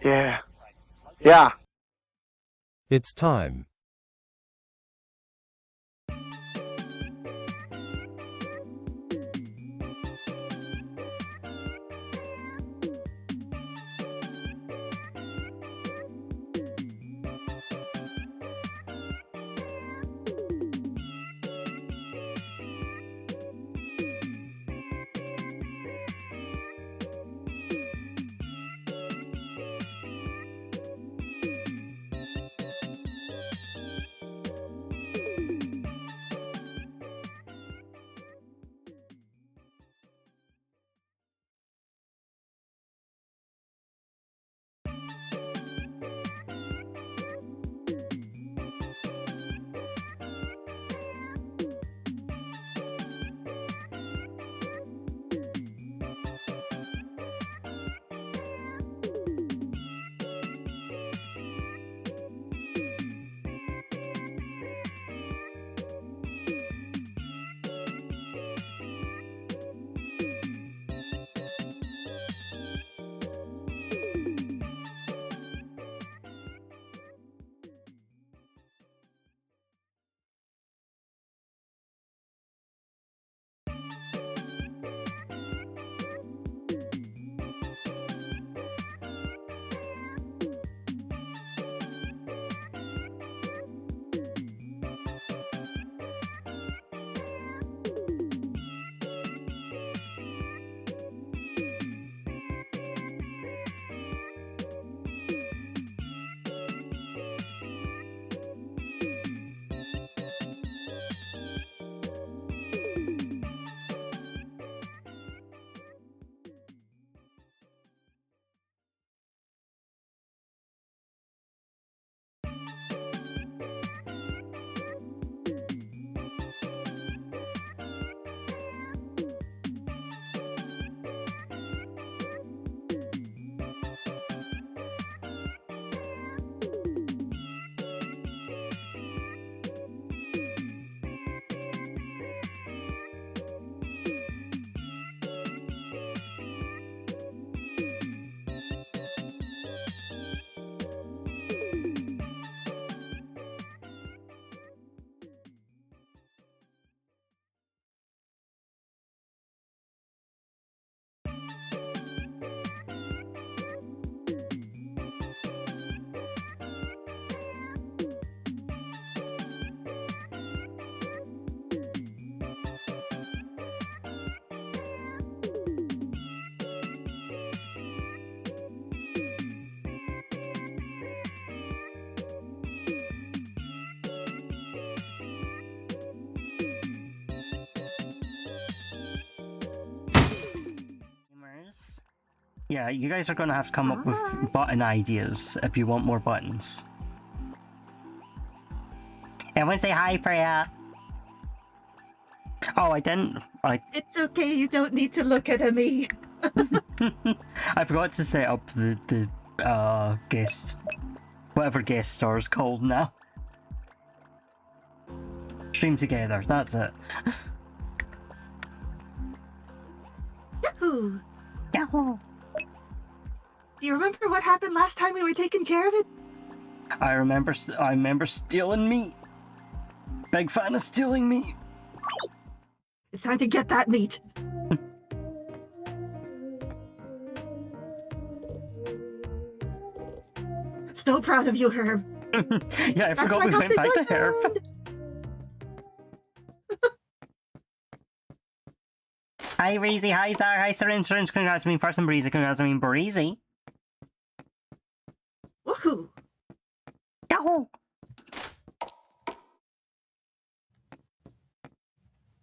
Yeah. Yeah. It's time. Yeah, you guys are gonna have to come up with button ideas if you want more buttons. Everyone say hi, Freya! Oh, I didn't. It's okay, you don't need to look at me. I forgot to set up the guest, whatever guest star is called now. Stream together, that's it. Yahoo! Yahoo! Do you remember what happened last time we were taking care of it? I remember stealing meat. Big fan of stealing meat. It's time to get that meat. So proud of you, Herb. Yeah, I forgot we went back to Herb. Hi, Breezy. Hi, Zar. Hi, Syringe. Congrats on being first and Breezy. Congrats on being Breezy. Woohoo! Yahoo!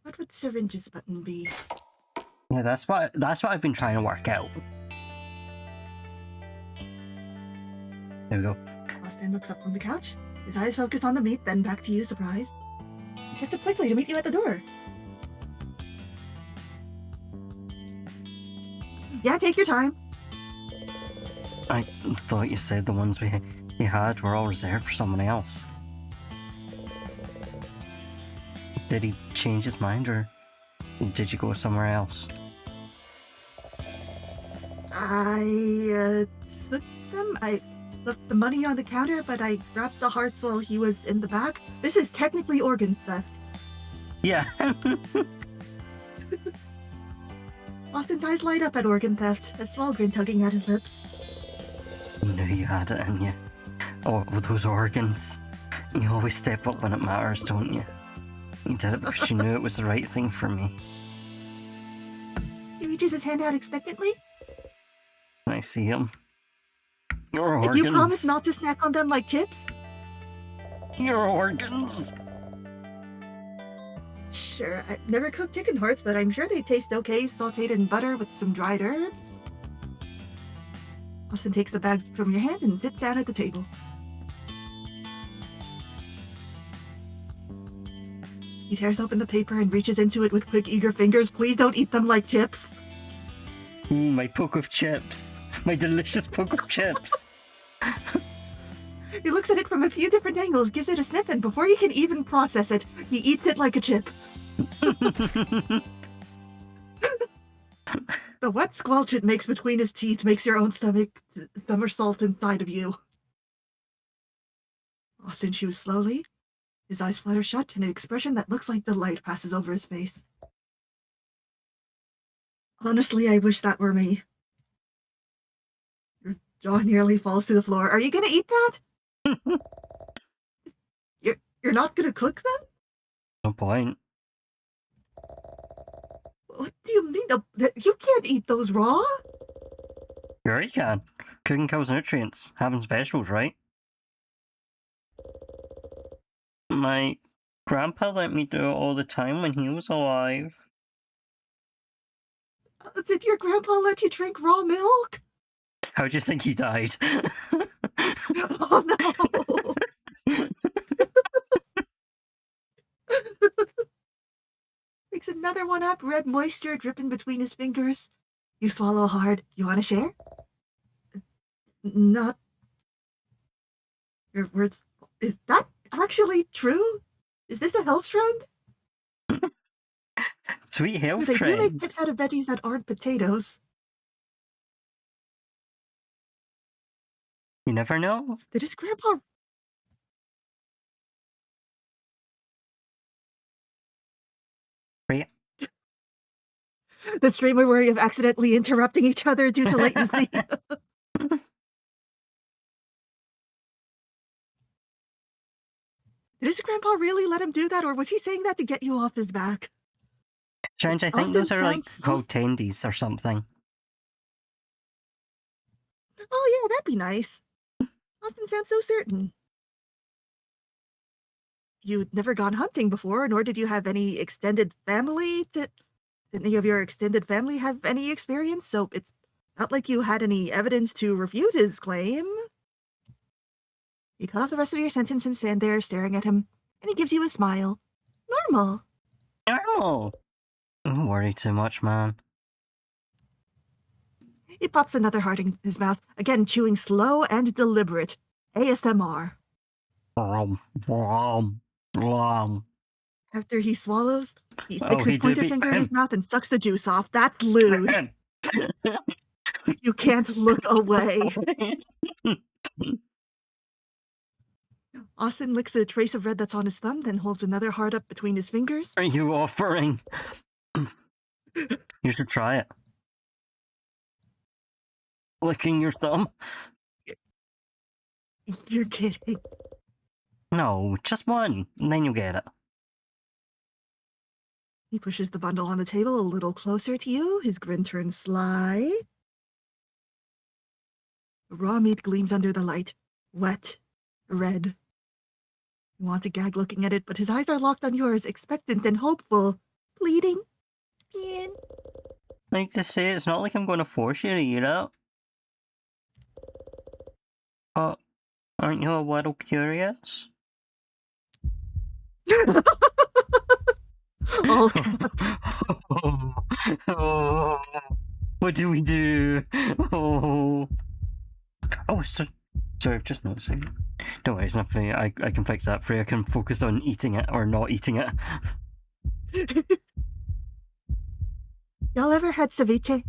What would Syringe's button be? Yeah, that's what I've been trying to work out. There we go. Austin looks up from the couch. His eyes focus on the meat, then back to you, surprised. He gets up quickly to meet you at the door. Yeah, take your time. I thought you said the ones we had were all reserved for someone else. Did he change his mind, or did you go somewhere else? I took them. I left the money on the counter, but I grabbed the hearts while he was in the back. This is technically organ theft. Yeah. Austin's eyes light up at organ theft, a small grin tugging at his lips. You knew you had it in you. Oh, those organs. You always step up when it matters, don't you? You did it because you knew it was the right thing for me. He reaches his hand out expectantly. I see him. Your If organs. you promise not to snack on them like chips? Your organs. Sure, I've never cooked chicken hearts, but I'm sure they taste okay, sauteed in butter with some dried herbs. Austin takes the bag from your hand and sits down at the table. He tears open the paper and reaches into it with quick, eager fingers. Please don't eat them like chips. Ooh, my poke of chips. My delicious poke of chips. He looks at it from a few different angles, gives it a sniff, and before he can even process it, he eats it like a chip. The wet squelch it makes between his teeth makes your own stomach somersault inside of you. Austin chews slowly. His eyes flutter shut, and an expression that looks like delight passes over his face. Honestly, I wish that were me. Your jaw nearly falls to the floor. Are you gonna eat that? You're not gonna cook them? No point. What do you mean? You can't eat those raw? Sure you can. Cooking kills nutrients. Having vegetables, right? My grandpa let me do it all the time when he was alive. Did your grandpa let you drink raw milk? How do you think he died? Oh no! Picks another one up, red moisture dripping between his fingers. You swallow hard. You want to share? Not. Your words. Is that actually true? Is this a health trend? Sweet health They do make trend. chips out of veggies that aren't potatoes. You never know. Did his grandpa... Right? The streamer worry of accidentally interrupting each other due to latency. Did his grandpa really let him do that, or was he saying that to get you off his back? Strange, I think Austin those are like sounds so- called tendies or something. Oh yeah, that'd be nice. Austin sounds so certain. You'd never gone hunting before, nor did you have any extended family to... Did any of your extended family have any experience? So it's not like you had any evidence to refute his claim. You cut off the rest of your sentence and stand there staring at him, and he gives you a smile. Normal. Normal. Don't worry too much, man. He pops another heart in his mouth, again chewing slow and deliberate. ASMR. Brom, brom, brom. After he swallows, he Oh, sticks he his did pointer be- finger in his mouth and sucks the juice off. That's lewd. You can't look away. Austin licks a trace of red that's on his thumb, then holds another heart up between his fingers. Are you offering? You should try it. Licking your thumb? You're kidding. No, just one, and then you'll get it. He pushes the bundle on the table a little closer to you. His grin turns sly. The raw meat gleams under the light. Wet. Red. You want to gag looking at it, but his eyes are locked on yours, expectant and hopeful. Pleading. Ian. Like to say, it's not like I'm going to force you to eat it. But aren't you a little curious? Oh, Oh, what do we do? Oh, sorry, I've just noticed. Don't worry, it's not funny. I can fix that for you. I can focus on eating it or not eating it. Y'all ever had ceviche?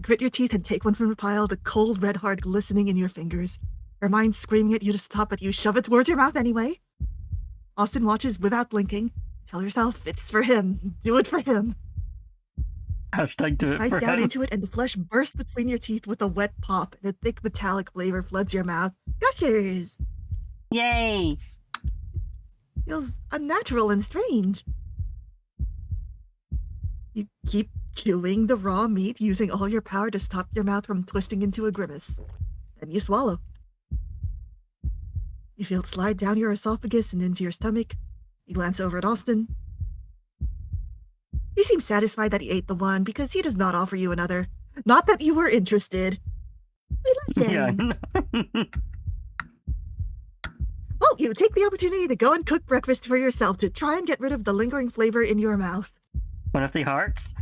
grit your teeth and take one from the pile, the cold red heart glistening in your fingers. Your mind screaming at you to stop, but you shove it towards your mouth anyway. Austin watches without blinking. Tell yourself it's for him. Do it for him. Hashtag do it Bite for down him. into it, and the flesh bursts between your teeth with a wet pop, and a thick metallic flavor floods your mouth. Gushers! Yay! Feels unnatural and strange. You keep chewing the raw meat, using all your power to stop your mouth from twisting into a grimace. Then you swallow. You feel it slide down your esophagus and into your stomach. You glance over at Austin. He seems satisfied that he ate the one because he does not offer you another. Not that you were interested. We like him. Yeah. Well, you take the opportunity to go and cook breakfast for yourself to try and get rid of the lingering flavor in your mouth. One of the hearts.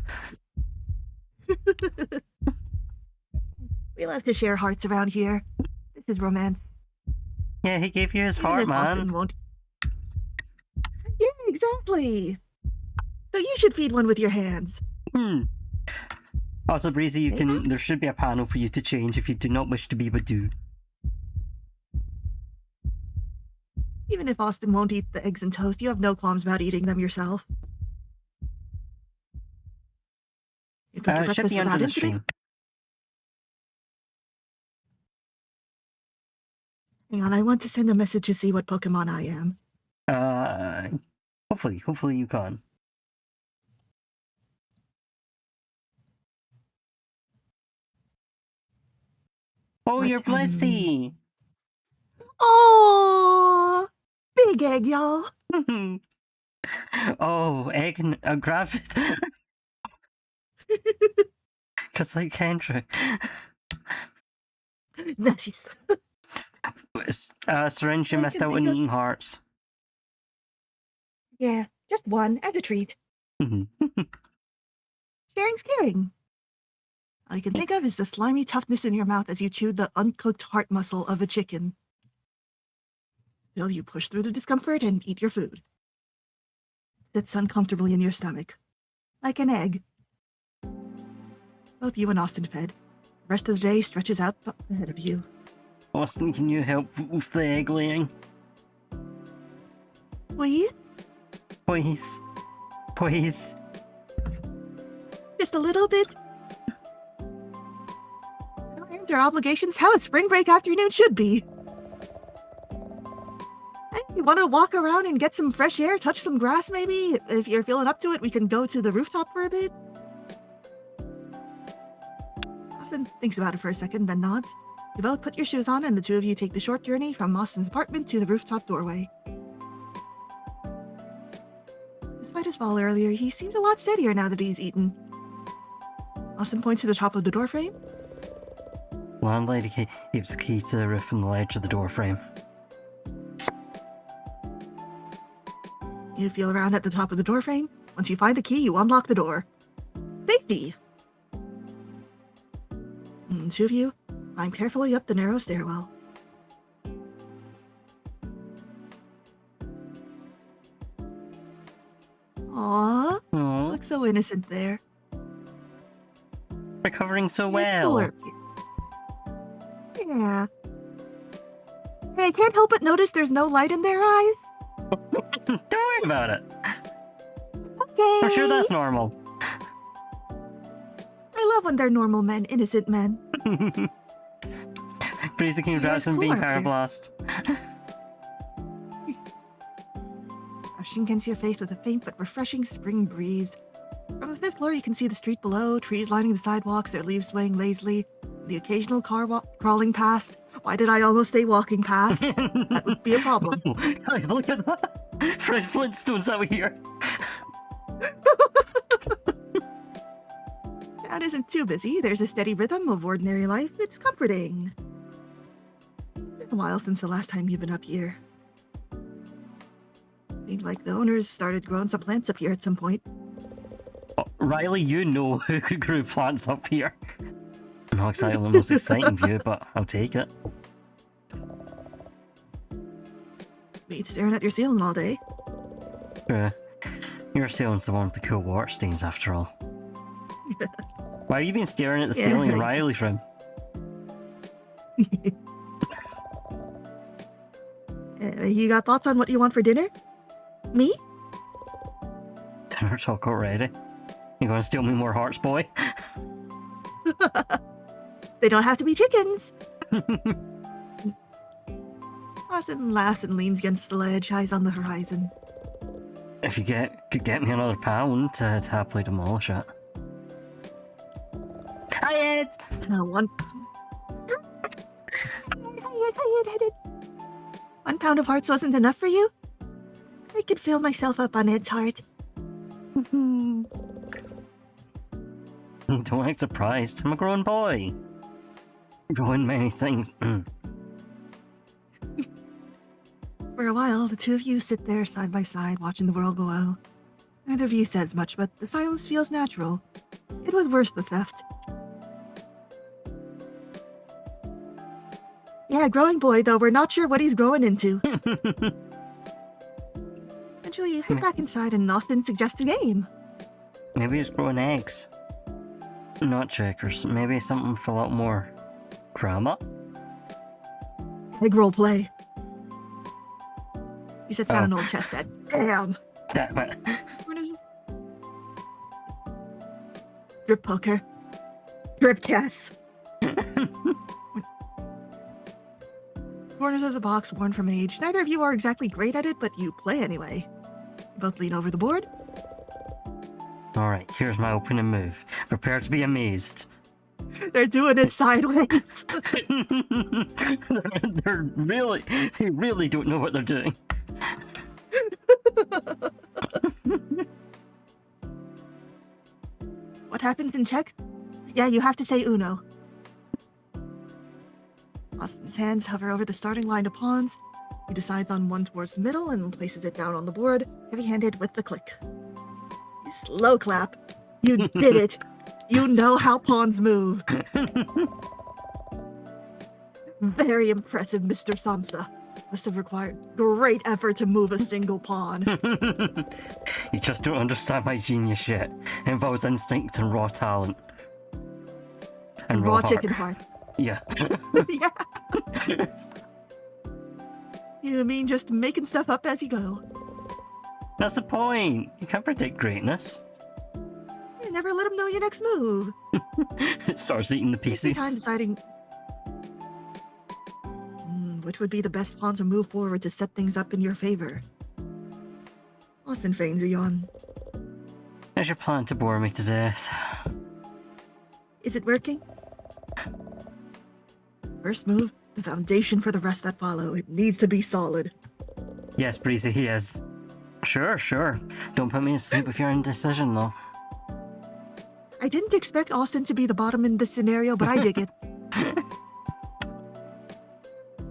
We love to share hearts around here. This is romance. Yeah, he gave you his Even heart, if Austin man. won't. Yeah, exactly. So you should feed one with your hands. Also, Breezy, you can. There should be a panel for you to change if you do not wish to be VoD. Even if Austin won't eat the eggs and toast, you have no qualms about eating them yourself. You cook your It should breakfast be under without the incident. stream. Hang on, I want to send a message to see what Pokemon I am. Hopefully you can. Oh, What, you're Blissey! Oh, big egg, y'all. Oh, egg and gravid. Cause like Kendrick. Nice. Syringe, you I missed can out think on of- eating hearts. Yeah, just one as a treat. Mhm. Sharing's caring. All I can think of is the slimy toughness in your mouth as you chew the uncooked heart muscle of a chicken. Still, you push through the discomfort and eat your food. It sits uncomfortably in your stomach, like an egg. Both you and Austin fed. The rest of the day stretches out ahead of you. Austin, can you help with the egg laying? Please? Please. Please. Just a little bit? Their obligations, how a spring break afternoon should be. Hey, you want to walk around and get some fresh air, touch some grass maybe? If you're feeling up to it, we can go to the rooftop for a bit. Austin thinks about it for a second, then nods. You both put your shoes on, and the two of you take the short journey from Austin's apartment to the rooftop doorway. Despite his fall earlier, he seems a lot steadier now that he's eaten. Austin points to the top of the doorframe. Landlady keeps the key to the roof and the ledge of the doorframe. You feel around at the top of the doorframe. Once you find the key, you unlock the door. Safety! The two of you climb carefully up the narrow stairwell. Aww, Aww, look so innocent there. recovering so Nice well. cooler. Yeah. Hey, I can't help but notice there's no light in their eyes. Don't worry about it. Okay. I'm sure that's normal. I love when they're normal men, innocent men. Breezy, Yeah, congrats it's on being cool out there. parablast. Brushing against your face with a faint but refreshing spring breeze. From the fifth floor, you can see the street below, trees lining the sidewalks, their leaves swaying lazily, the occasional car crawling past. Why did I almost say walking past? That would be a problem. Guys, look at that! Fred Flintstone's out here! Town isn't too busy. There's a steady rhythm of ordinary life. It's comforting. Been a while since the last time you've been up here. Seems like the owners started growing some plants up here at some point. Oh, Riley, you know who grew plants up here. Not exactly the most exciting view, but I'll take it. Been staring at your ceiling all day. Your ceiling's the one with the cool water stains, after all. Why have you been staring at the Yeah, ceiling in I- Riley's room? You got thoughts on what you want for dinner? Me? Dinner talk already. You gonna steal me more hearts, boy? They don't have to be chickens. Austin laughs and leans against the ledge, eyes on the horizon. If you could get me another pound to happily demolish it. Hi, Ed! One. 1 pound of hearts wasn't enough for you? I could fill myself up on Ed's heart. Don't act surprised. I'm a grown boy. Growing many things. For a while, the two of you sit there side by side, watching the world below. Neither of you says much, but the silence feels natural. It was worse the theft. Yeah, growing boy, though we're not sure what he's growing into. Eventually, you head back inside and Austin suggests a game. Maybe it's growing eggs. Not checkers. Maybe something with a lot more drama? Egg roll play. You sits down Oh. an old chess set. Damn. Yeah, but What is it? Drip poker. Drip chess. Corners of the box worn from age. Neither of you are exactly great at it, but you play anyway. You both lean over the board. alright, here's my opening move. Prepare to be amazed. They're doing it sideways. They really don't know what they're doing. What happens in check? Yeah, you have to say Uno. Austin's hands hover over the starting line of pawns. He decides on one towards the middle and places it down on the board, heavy-handed with the click. You slow clap. You did it. You know how pawns move. Very impressive, Mr. Samsa. Must have required great effort to move a single pawn. You just don't understand my genius yet. It involves instinct and raw talent. And Raw heart. chicken heart. Yeah. Yeah. You mean just making stuff up as you go? That's the point. You can't predict greatness. You never let him know your next move. It starts eating the Takes your time pieces. deciding which would be the best pawn to move forward to set things up in your favor. Austin feigns a yawn. Here's your plan to bore me to death. Is it working? First move, the foundation for the rest that follow. It needs to be solid. Yes, Breezy, he is. Sure. Don't put me to sleep with your indecision, though. I didn't expect Austin to be the bottom in this scenario, but I dig it.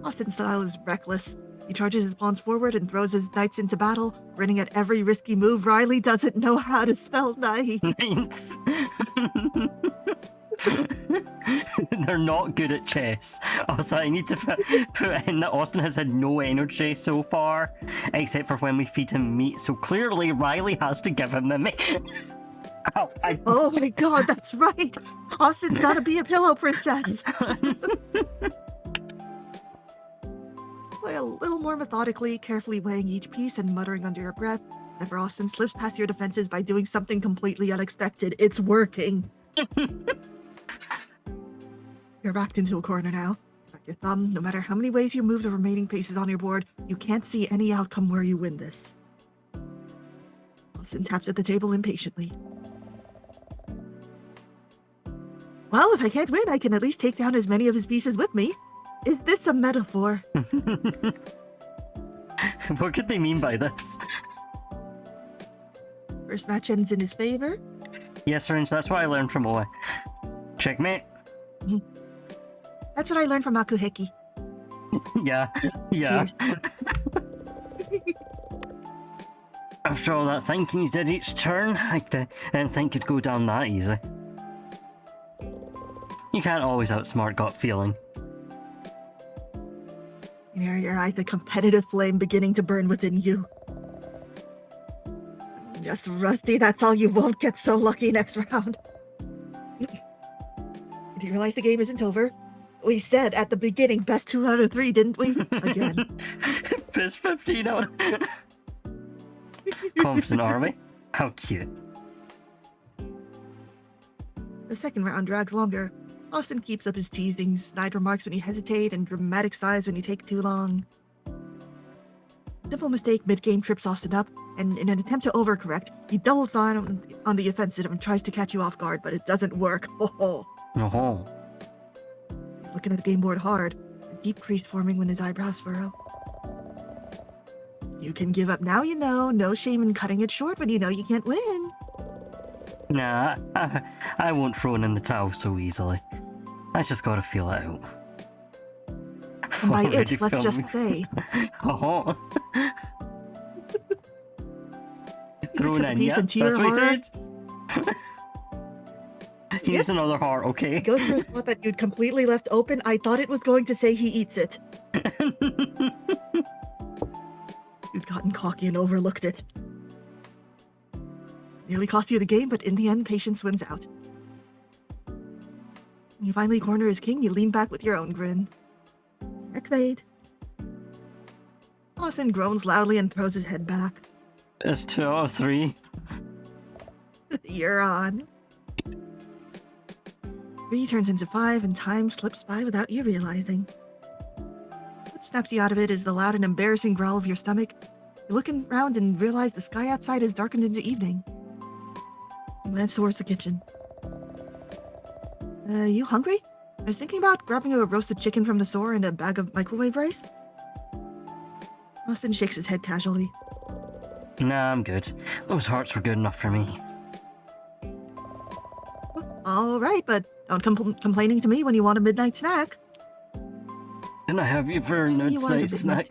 Austin's style is reckless. He charges his pawns forward and throws his knights into battle, grinning at every risky move. Riley doesn't know how to spell knight. Knights. They're not good at chess. Also, I need to put in that Austin has had no energy so far, except for when we feed him meat. So clearly, Riley has to give him the meat. Ow, Oh my god, that's right. Austin's gotta be a pillow princess. Play a little more methodically, carefully weighing each piece and muttering under your breath. Whenever Austin slips past your defenses by doing something completely unexpected, it's working. You're backed into a corner now. Back your thumb, no matter how many ways you move the remaining pieces on your board, you can't see any outcome where you win this. Austin taps at the table impatiently. Well, if I can't win, I can at least take down as many of his pieces with me. Is this a metaphor? What could they mean by this? First match ends in his favor. Yes, Orange, that's what I learned from Oa. Checkmate. That's what I learned from Akuheki. Yeah. Cheers. After all that thinking you did each turn, I didn't think you'd go down that easy. You can't always outsmart gut feeling. In your eyes, a competitive flame beginning to burn within you. Just rusty, that's all you won't get so lucky next round. Do you realize the game isn't over? We said at the beginning, best 2 out of 3, didn't we? Again. Best 15 out. Confident, are we? How cute. The second round drags longer. Austin keeps up his teasing, snide remarks when you hesitate, and dramatic sighs when you take too long. Simple mistake mid-game trips Austin up, and in an attempt to overcorrect, he doubles on the offensive and tries to catch you off guard, but it doesn't work. Oh. He's looking at the game board hard, a deep crease forming when his eyebrows furrow. You can give up now, you know. No shame in cutting it short when you know you can't win. Nah, I won't throw in the towel so easily. I just gotta feel it out. And by Already it, let's just filming. say, Oh. Thrown took a in, piece yeah? into That's your what he heart. said? He needs another heart, okay? It goes for a spot that you'd completely left open. I thought it was going to say he eats it. You'd gotten cocky and overlooked it. Nearly cost you the game, but in the end, patience wins out. When you finally corner his king, you lean back with your own grin. Checkmate. Austin groans loudly and throws his head back. It's 2 out of 3. You're on. 3 turns into 5, and time slips by without you realizing. What snaps you out of it is the loud and embarrassing growl of your stomach. You look around and realize the sky outside has darkened into evening. You glance towards the kitchen. You hungry? I was thinking about grabbing a roasted chicken from the store and a bag of microwave rice. Austin shakes his head casually. Nah, I'm good. Those hearts were good enough for me. All right, but don't come complaining to me when you want a midnight snack. Can I have you for a Maybe you wanted a night snack?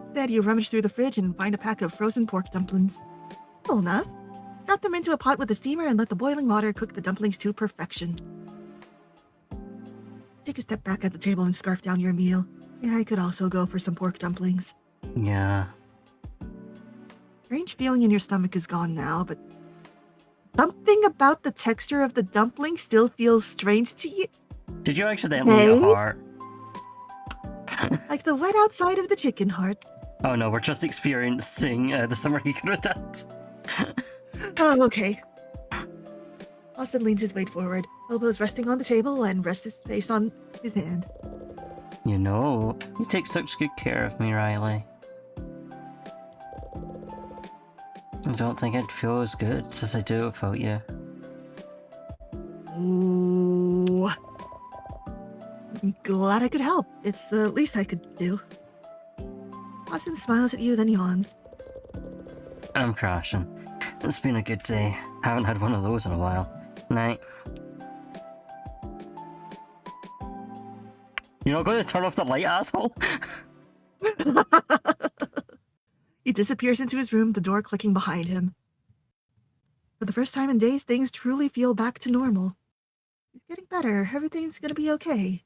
Instead, you rummage through the fridge and find a pack of frozen pork dumplings. Simple enough. Drop them into a pot with a steamer and let the boiling water cook the dumplings to perfection. Take a step back at the table and scarf down your meal. Yeah, I could also go for some pork dumplings. Yeah. Strange feeling in your stomach is gone now, but something about the texture of the dumpling still feels strange to you. Did you accidentally eat a Hey? heart? Like the wet outside of the chicken heart. Oh no, we're just experiencing the summer he could have done. Oh, okay. Austin leans his weight forward, elbows resting on the table, and rests his face on his hand. You know, you take such good care of me, Riley. I don't think I'd feel as good as I do without you. Ooh. I'm glad I could help. It's the least I could do. Austin smiles at you, then yawns. I'm crashing. It's been a good day. Haven't had one of those in a while. Night. You're not going to turn off the light, asshole? He disappears into his room, the door clicking behind him. For the first time in days, things truly feel back to normal. He's getting better. Everything's gonna be okay.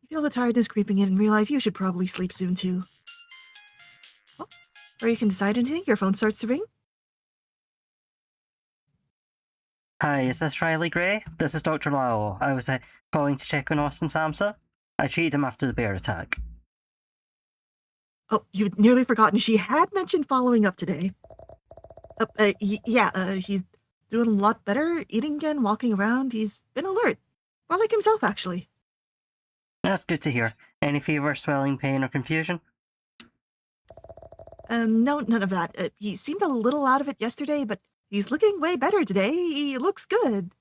You feel the tiredness creeping in and realize you should probably sleep soon, too. Oh, or you can decide anything, your phone starts to ring. Hi, is this Riley Gray? This is Dr. Lau. I was calling to check on Austin Samsa. I treated him after the bear attack. Oh, you'd nearly forgotten she had mentioned following up today. He's doing a lot better, eating again, walking around. He's been alert. More like himself, actually. That's good to hear. Any fever, swelling, pain, or confusion? No, none of that. He seemed a little out of it yesterday, but he's looking way better today. He looks good.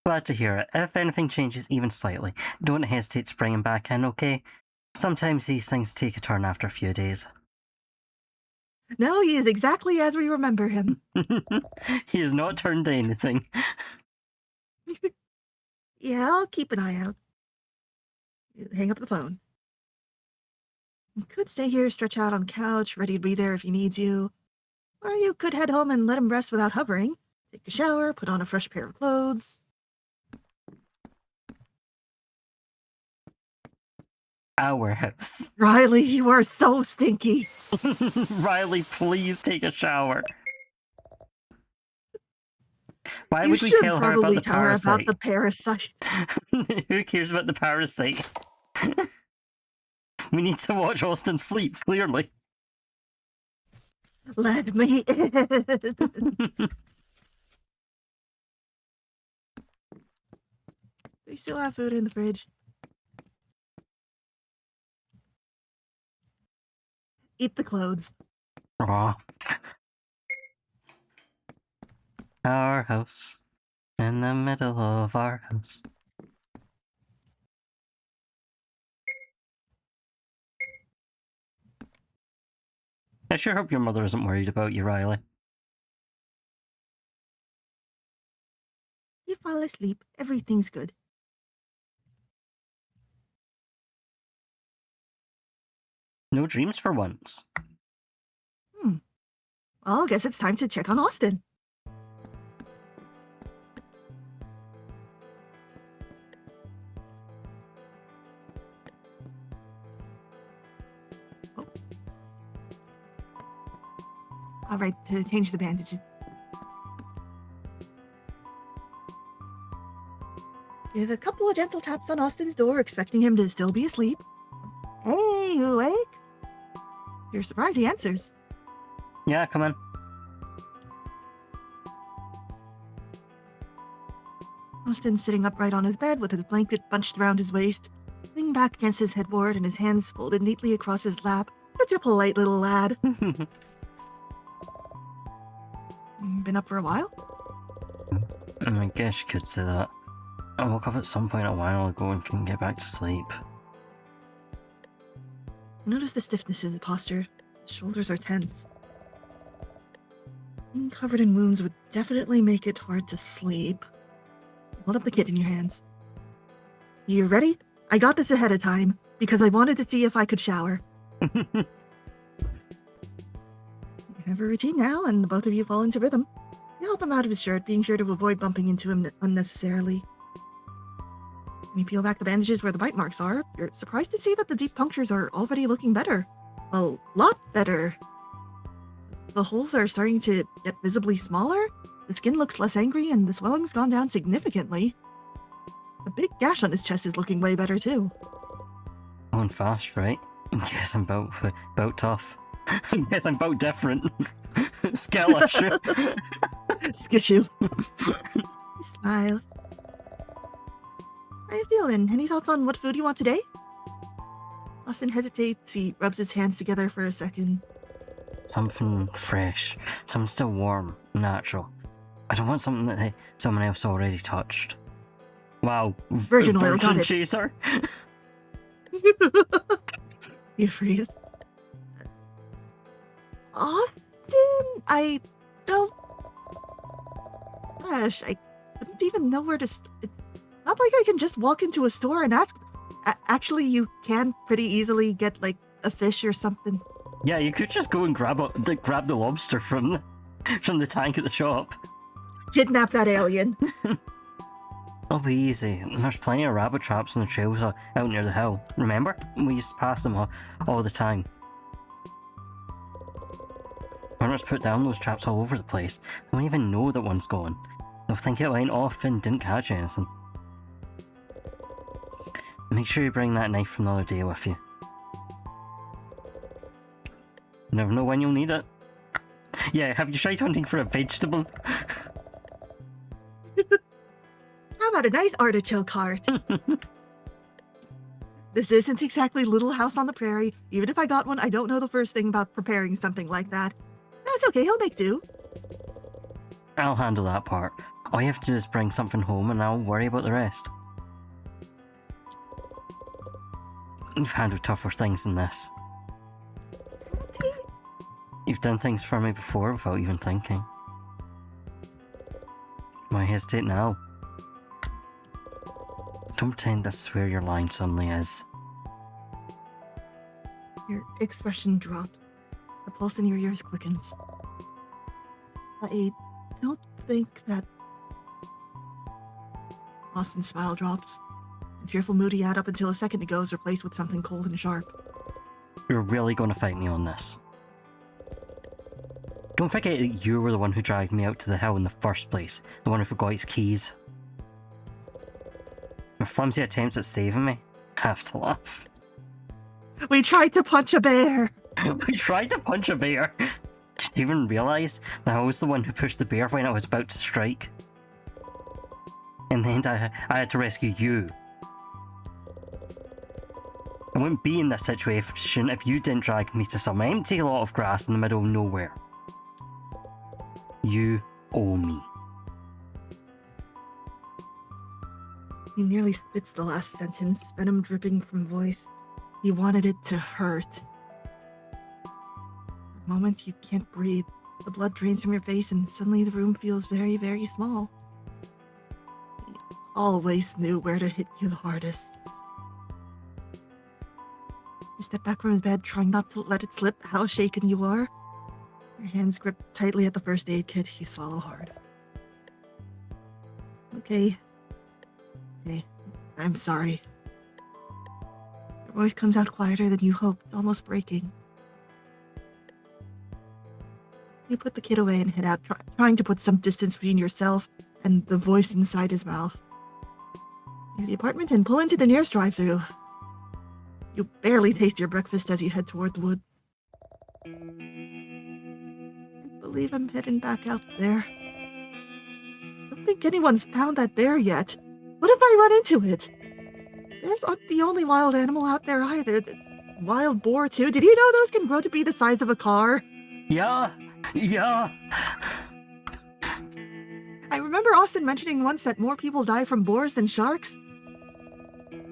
Glad to hear it. If anything changes even slightly, don't hesitate to bring him back in, okay? Sometimes these things take a turn after a few days. No, he is exactly as we remember him. He has not turned to anything. Yeah, I'll keep an eye out. Hang up the phone. You could stay here, stretch out on the couch, ready to be there if he needs you. Or you could head home and let him rest without hovering. Take a shower, put on a fresh pair of clothes. Our house. Riley, you are so stinky. Riley, please take a shower. Why You would we should tell her about probably the tell her about parasite? the parasite. Who cares about the parasite? We need to watch Austin sleep, clearly. Let me in. We still have food in the fridge. Eat the clothes. Aw. Our house. In the middle of our house. I sure hope your mother isn't worried about you, Riley. You fall asleep. Everything's good. No dreams for once. Well, I guess it's time to check on Austin. Oh. All right, to change the bandages. Give a couple of gentle taps on Austin's door, expecting him to still be asleep. Hey, you awake? You're surprised he answers. Yeah, come in. Austin's sitting upright on his bed with his blanket bunched around his waist, leaning back against his headboard and his hands folded neatly across his lap. Such a polite little lad. Been up for a while? I guess you could say that. I woke up at some point a while ago and couldn't get back to sleep. Notice the stiffness in the posture. His shoulders are tense. Being covered in wounds would definitely make it hard to sleep. Hold up the kit in your hands. You ready? I got this ahead of time, because I wanted to see if I could shower. You have a routine now, and the both of you fall into rhythm. You help him out of his shirt, being sure to avoid bumping into him unnecessarily. When you peel back the bandages where the bite marks are, you're surprised to see that the deep punctures are already looking better. A lot better. The holes are starting to get visibly smaller, the skin looks less angry, and the swelling's gone down significantly. The big gash on his chest is looking way better too. Going fast, right? Guess I'm about tough. Guess I'm about different. Skellish. Skitchu. He smiles. How you feeling? Any thoughts on what food you want today? Austin hesitates. He rubs his hands together for a second. Something fresh. Something still warm. Natural. I don't want something that someone else already touched. Wow. Virgin oil, got it. chaser? You freeze. Austin? I don't... Gosh, I don't even know where to... It's not like I can just walk into a store and ask... Actually, you can pretty easily get, like, a fish or something. Yeah, you could just go and grab the lobster from the tank at the shop. Kidnap that alien. It'll be easy. There's plenty of rabbit traps on the trails out near the hill. Remember? We used to pass them all the time. Hunters put down those traps all over the place. They won't even know that one's gone. They'll think it went off and didn't catch anything. Make sure you bring that knife from the other day with you. You never know when you'll need it. Yeah, have you tried hunting for a vegetable? How about a nice artichoke heart? This isn't exactly Little House on the Prairie. Even if I got one, I don't know the first thing about preparing something like that. That's okay, he'll make do. I'll handle that part. All you have to do is bring something home and I'll worry about the rest. You've handled tougher things than this. You've done things for me before without even thinking. Why hesitate now? Don't pretend this is where your line suddenly is. Your expression drops. The pulse in your ears quickens. I don't think that... Austin's smile drops. The cheerful mood he had up until a second ago is replaced with something cold and sharp. You're really going to fight me on this? Don't forget that you were the one who dragged me out to the hill in the first place. The one who forgot his keys. Your flimsy attempts at saving me? I have to laugh. We tried to punch a bear. We tried to punch a bear. Did you even realise that I was the one who pushed the bear when I was about to strike? In the end, I had to rescue you. I wouldn't be in this situation if you didn't drag me to some empty lot of grass in the middle of nowhere. You owe me. He nearly spits the last sentence, venom dripping from voice. He wanted it to hurt. For a moment, you can't breathe. The blood drains from your face, and suddenly the room feels very, very small. He always knew where to hit you the hardest. You step back from his bed, trying not to let it slip how shaken you are. Your hands grip tightly at the first aid kit. You swallow hard. Okay. I'm sorry. Your voice comes out quieter than you hoped, almost breaking. You put the kid away and head out, trying to put some distance between yourself and the voice inside his mouth. Leave the apartment and pull into the nearest drive-thru. You barely taste your breakfast as you head toward the woods. I believe I'm heading back out there. Don't think anyone's found that bear yet. What if I run into it? Bears aren't the only wild animal out there either. The wild boar, too. Did you know those can grow to be the size of a car? Yeah. I remember Austin mentioning once that more people die from boars than sharks.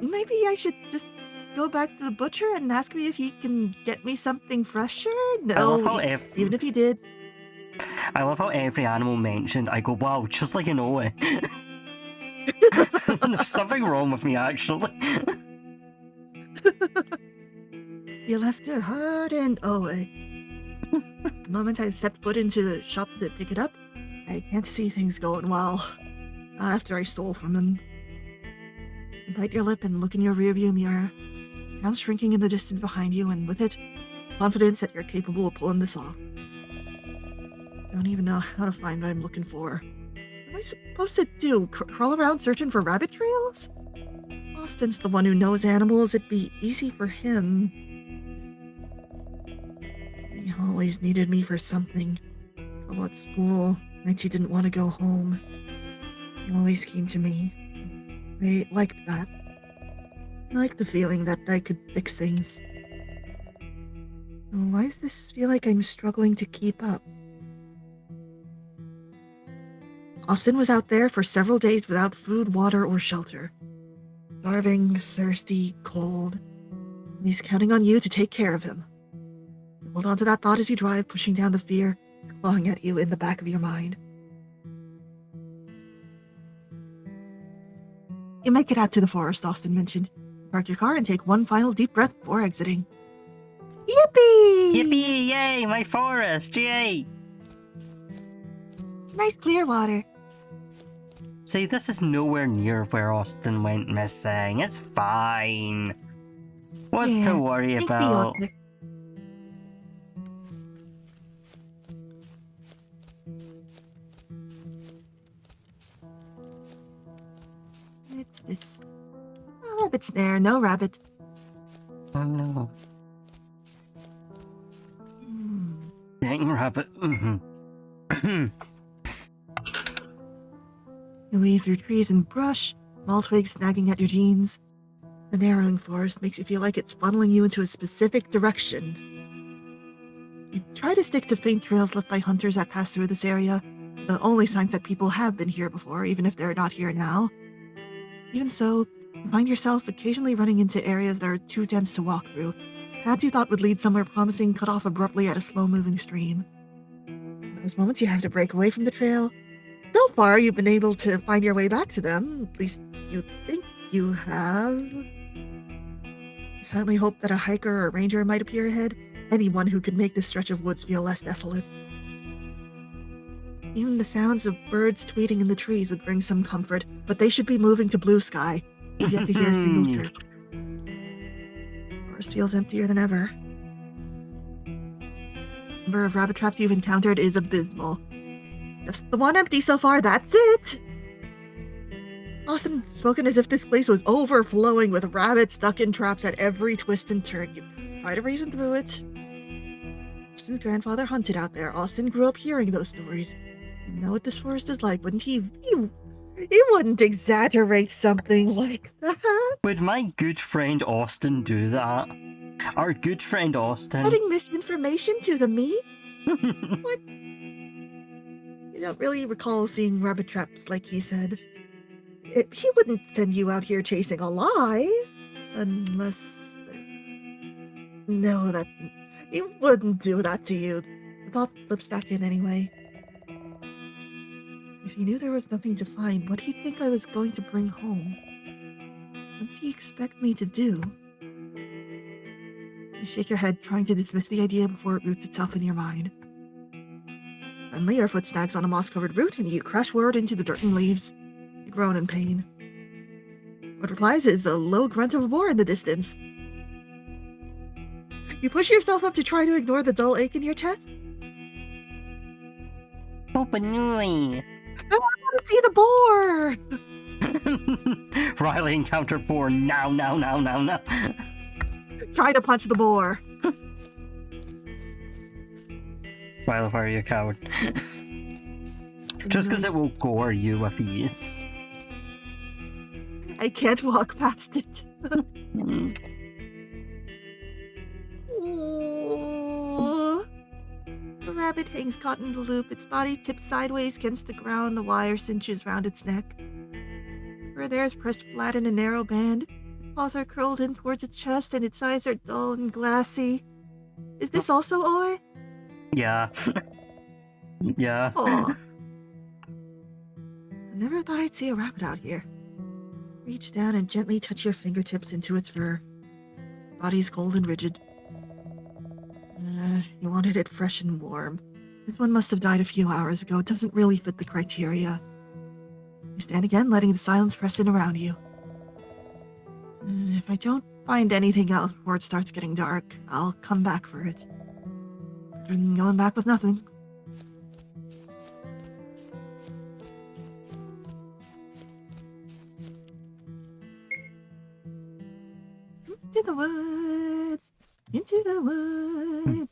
Maybe I should just go back to the butcher and ask me if he can get me something fresher? No, even if he did. I love how every animal mentioned, I go, wow, just like an Oe. There's something wrong with me, actually. You left your heart and away. The moment I stepped foot into the shop to pick it up, I can't see things going well. After I stole from him. You bite your lip and look in your rearview mirror. Town's shrinking in the distance behind you, and with it, confidence that you're capable of pulling this off. Don't even know how to find what I'm looking for. What am I supposed to do? Crawl around searching for rabbit trails? Austin's the one who knows animals. It'd be easy for him. He always needed me for something. Trouble at school, nights he didn't want to go home. He always came to me. I liked that. I liked the feeling that I could fix things. Why does this feel like I'm struggling to keep up? Austin was out there for several days without food, water, or shelter. Starving, thirsty, cold. He's counting on you to take care of him. Hold on to that thought as you drive, pushing down the fear, clawing at you in the back of your mind. You make it out to the forest Austin mentioned. Park your car and take one final deep breath before exiting. Yippee! Yippee! Yay! My forest! Yay! Nice clear water. See, this is nowhere near where Austin went missing. It's fine. What's to worry about? It's this. No rabbit's there, no rabbit. Oh no. Dang rabbit. You weave through trees and brush, small twigs snagging at your jeans. The narrowing forest makes you feel like it's funneling you into a specific direction. You try to stick to faint trails left by hunters that pass through this area, the only sign that people have been here before, even if they're not here now. Even so, you find yourself occasionally running into areas that are too dense to walk through, paths you thought would lead somewhere promising cut off abruptly at a slow-moving stream. In those moments you have to break away from the trail. So far, you've been able to find your way back to them. At least you think you have. You silently hope that a hiker or ranger might appear ahead, anyone who could make this stretch of woods feel less desolate. Even the sounds of birds tweeting in the trees would bring some comfort, but they should be moving to blue sky. You've yet to hear a single chirp. The forest feels emptier than ever. number of rabbit traps you've encountered is abysmal. Just the one empty so far, that's it! Austin spoken as if this place was overflowing with rabbits stuck in traps at every twist and turn. You try to reason through it. Austin's grandfather hunted out there. Austin grew up hearing those stories. You know what this forest is like, wouldn't he? He wouldn't exaggerate something like that. Would my good friend Austin do that? Our good friend Austin. Putting misinformation to the me? What? You don't really recall seeing rabbit traps like he said. He wouldn't send you out here chasing a lie. Unless... No, that... He wouldn't do that to you. The thought slips back in anyway. If he knew there was nothing to find, what did he think I was going to bring home? What did he expect me to do? You shake your head, trying to dismiss the idea before it roots itself in your mind. Suddenly, your foot snags on a moss-covered root, and you crash forward into the dirt and leaves. You groan in pain. What replies is a low grunt of a boar in the distance. You push yourself up to try to ignore the dull ache in your chest. Opanui! I want to see the boar! Riley encounter boar now. Try to punch the boar. Riley, why are you a coward? Just because it will gore you with ease. I can't walk past it. Oh. The rabbit hangs caught in the loop, its body tipped sideways against the ground, the wire cinches round its neck. Fur there is pressed flat in a narrow band, its paws are curled in towards its chest, and its eyes are dull and glassy. Is this also Oi? Yeah. Yeah. Aw. I never thought I'd see a rabbit out here. Reach down and gently touch your fingertips into its fur. Body's cold and rigid. You wanted it fresh and warm. This one must have died a few hours ago. It doesn't really fit the criteria. You stand again, letting the silence press in around you. If I don't find anything else before it starts getting dark, I'll come back for it. Better than going back with nothing. Into the woods, into the woods,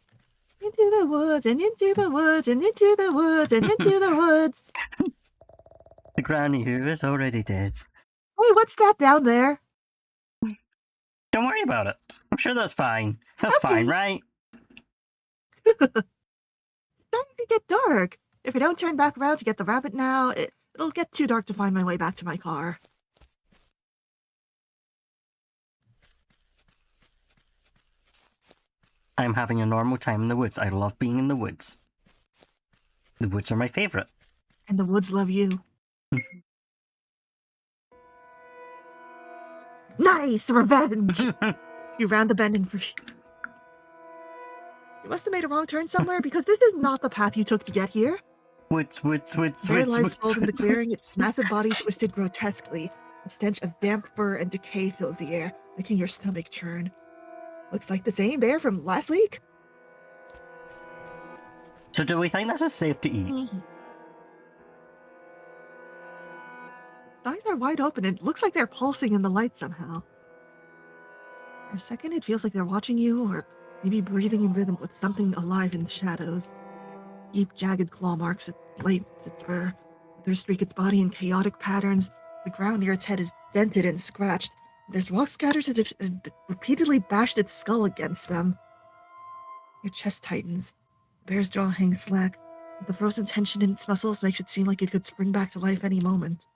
into the woods, and into the woods, and into the woods, and into the woods. The granny who is already dead. Hey, what's that down there? Don't worry about it. I'm sure that's fine. That's Okay. fine, right? It's starting to get dark. If I don't turn back around to get the rabbit now, it'll get too dark to find my way back to my car. I'm having a normal time in the woods. I love being in the woods. The woods are my favorite. And the woods love you. Nice! Revenge! You round the bend and free. You must have made a wrong turn somewhere because this is not the path you took to get here. Woods. There lies sprawled in the clearing, its massive body twisted grotesquely. A stench of damp fur and decay fills the air, making your stomach churn. Looks like the same bear from last week. So do we think this is safe to eat? Eyes are wide open and it looks like they're pulsing in the light somehow. For a second, it feels like they're watching you, or maybe breathing in rhythm with something alive in the shadows. Deep, jagged claw marks its blades, its fur. Others streak its body in chaotic patterns. The ground near its head is dented and scratched. There's rock scatters that have repeatedly bashed its skull against them. Your chest tightens. The bear's jaw hangs slack. The frozen tension in its muscles makes it seem like it could spring back to life any moment.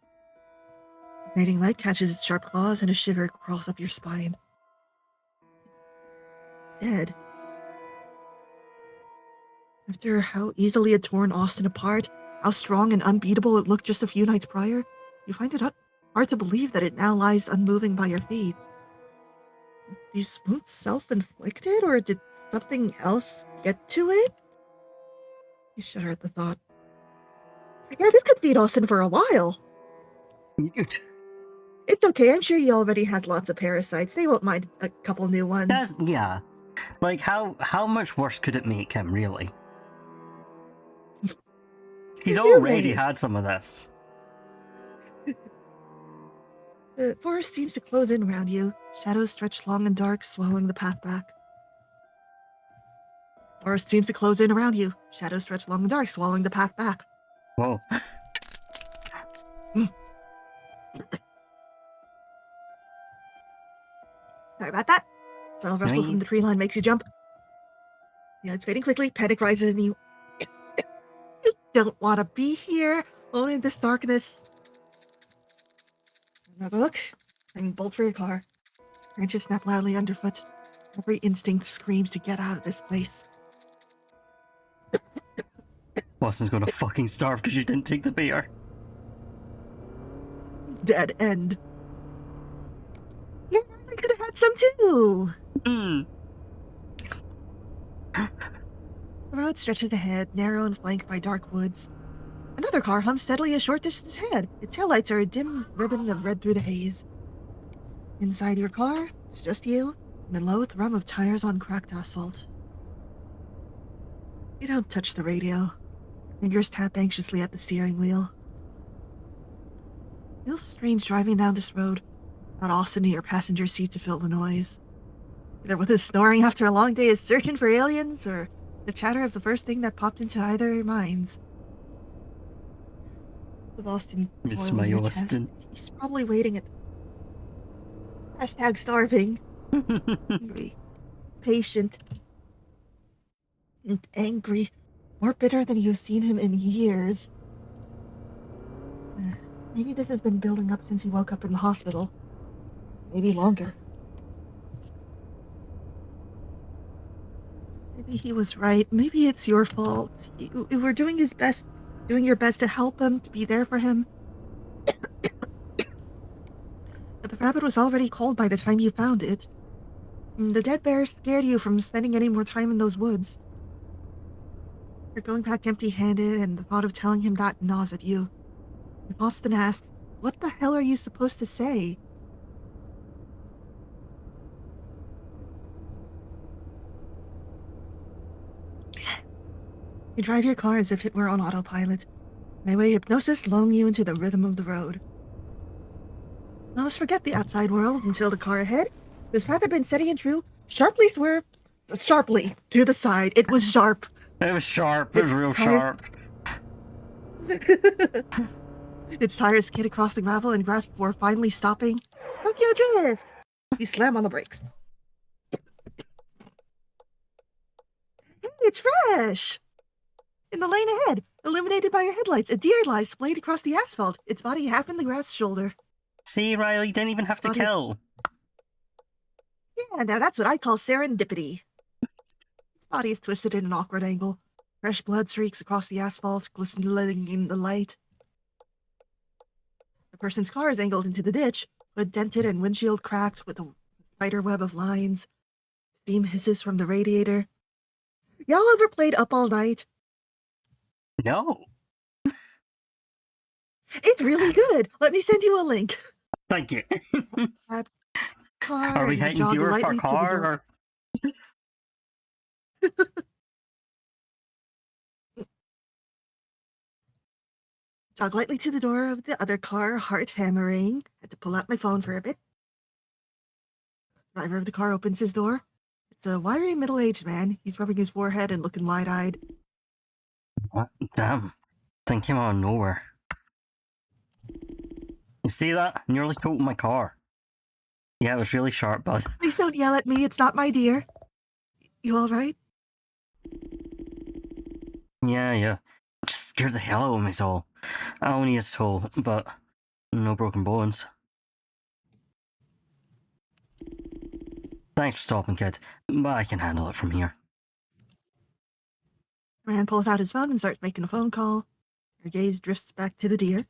The fading light catches its sharp claws and a shiver crawls up your spine. Dead. After how easily it torn Austin apart, how strong and unbeatable it looked just a few nights prior, you find it hard to believe that it now lies unmoving by your feet. These wounds self-inflicted, or did something else get to it? You shudder at the thought. Again, it could feed Austin for a while. It's okay, I'm sure he already has lots of parasites. They won't mind a couple new ones. Yeah. Like, how much worse could it make him, really? He's Your already roommate. had some of this. The forest seems to close in around you. Shadows stretch long and dark, swallowing the path back. Forest seems to close in around you. Shadows stretch long and dark, swallowing the path back. Whoa. Sorry about that. Subtle rustle from the tree line makes you jump. The lights fading quickly. Panic rises in you. You don't want to be here, alone in this darkness. Another look, and bolt for your car. Branches snap loudly underfoot. Every instinct screams to get out of this place. Boston's gonna fucking starve because you didn't take the beer. Dead end. Yeah, I could have had some too. Hmm. The road stretches ahead, narrow and flanked by dark woods. Another car hums steadily a short distance ahead. Its taillights are a dim ribbon of red through the haze. Inside your car, it's just you and the low thrum of tires on cracked asphalt. You don't touch the radio. Your fingers tap anxiously at the steering wheel. Feels strange driving down this road, without Austin in your passenger seat to fill the noise. Either with his snoring after a long day is searching for aliens, or the chatter of the first thing that popped into either minds. Of Austin, Miss boil my in your chest. Austin. He's probably waiting at #starving. Hungry, patient, and angry. More bitter than you've seen him in years. Maybe this has been building up since he woke up in the hospital. Maybe longer. Maybe he was right. Maybe it's your fault. You were doing your best to help him, to be there for him. But the rabbit was already cold by the time you found it. And the dead bear scared you from spending any more time in those woods. You're going back empty-handed, and the thought of telling him that gnaws at you. If Austin asks, what the hell are you supposed to say? You drive your car as if it were on autopilot. Highway hypnosis lulling you into the rhythm of the road. Almost forget the outside world until the car ahead, whose path had been steady and true, sharply swerved to the side. It was sharp. It was sharp. It was real sharp. Its tires skid across the gravel and grass before finally stopping. Tokyo Drift! You slam on the brakes. Hey, it's fresh! In the lane ahead, illuminated by your headlights, a deer lies splayed across the asphalt, its body half in the grass shoulder. See, Riley, you didn't even have to kill. Yeah, now that's what I call serendipity. Its body is twisted in an awkward angle. Fresh blood streaks across the asphalt, glistening in the light. The person's car is angled into the ditch, hood dented and windshield cracked with a spider web of lines. Steam hisses from the radiator. Y'all ever played Up All Night? No. It's really good. Let me send you a link. Thank you. Car Are we and heading jog to our lightly to the car? door. Or... Jog lightly to the door of the other car, heart hammering. Had to pull out my phone for a bit. Driver of the car opens his door. It's a wiry middle-aged man. He's rubbing his forehead and looking wide-eyed. What? Damn. Thing came out of nowhere. You see that? Nearly totaled my car. Yeah, it was really sharp, bud. Please don't yell at me. It's not my dear. You all right? Yeah. Just scared the hell out of my soul. I only need a soul, but no broken bones. Thanks for stopping, kid, but I can handle it from here. The man pulls out his phone and starts making a phone call. Your gaze drifts back to the deer.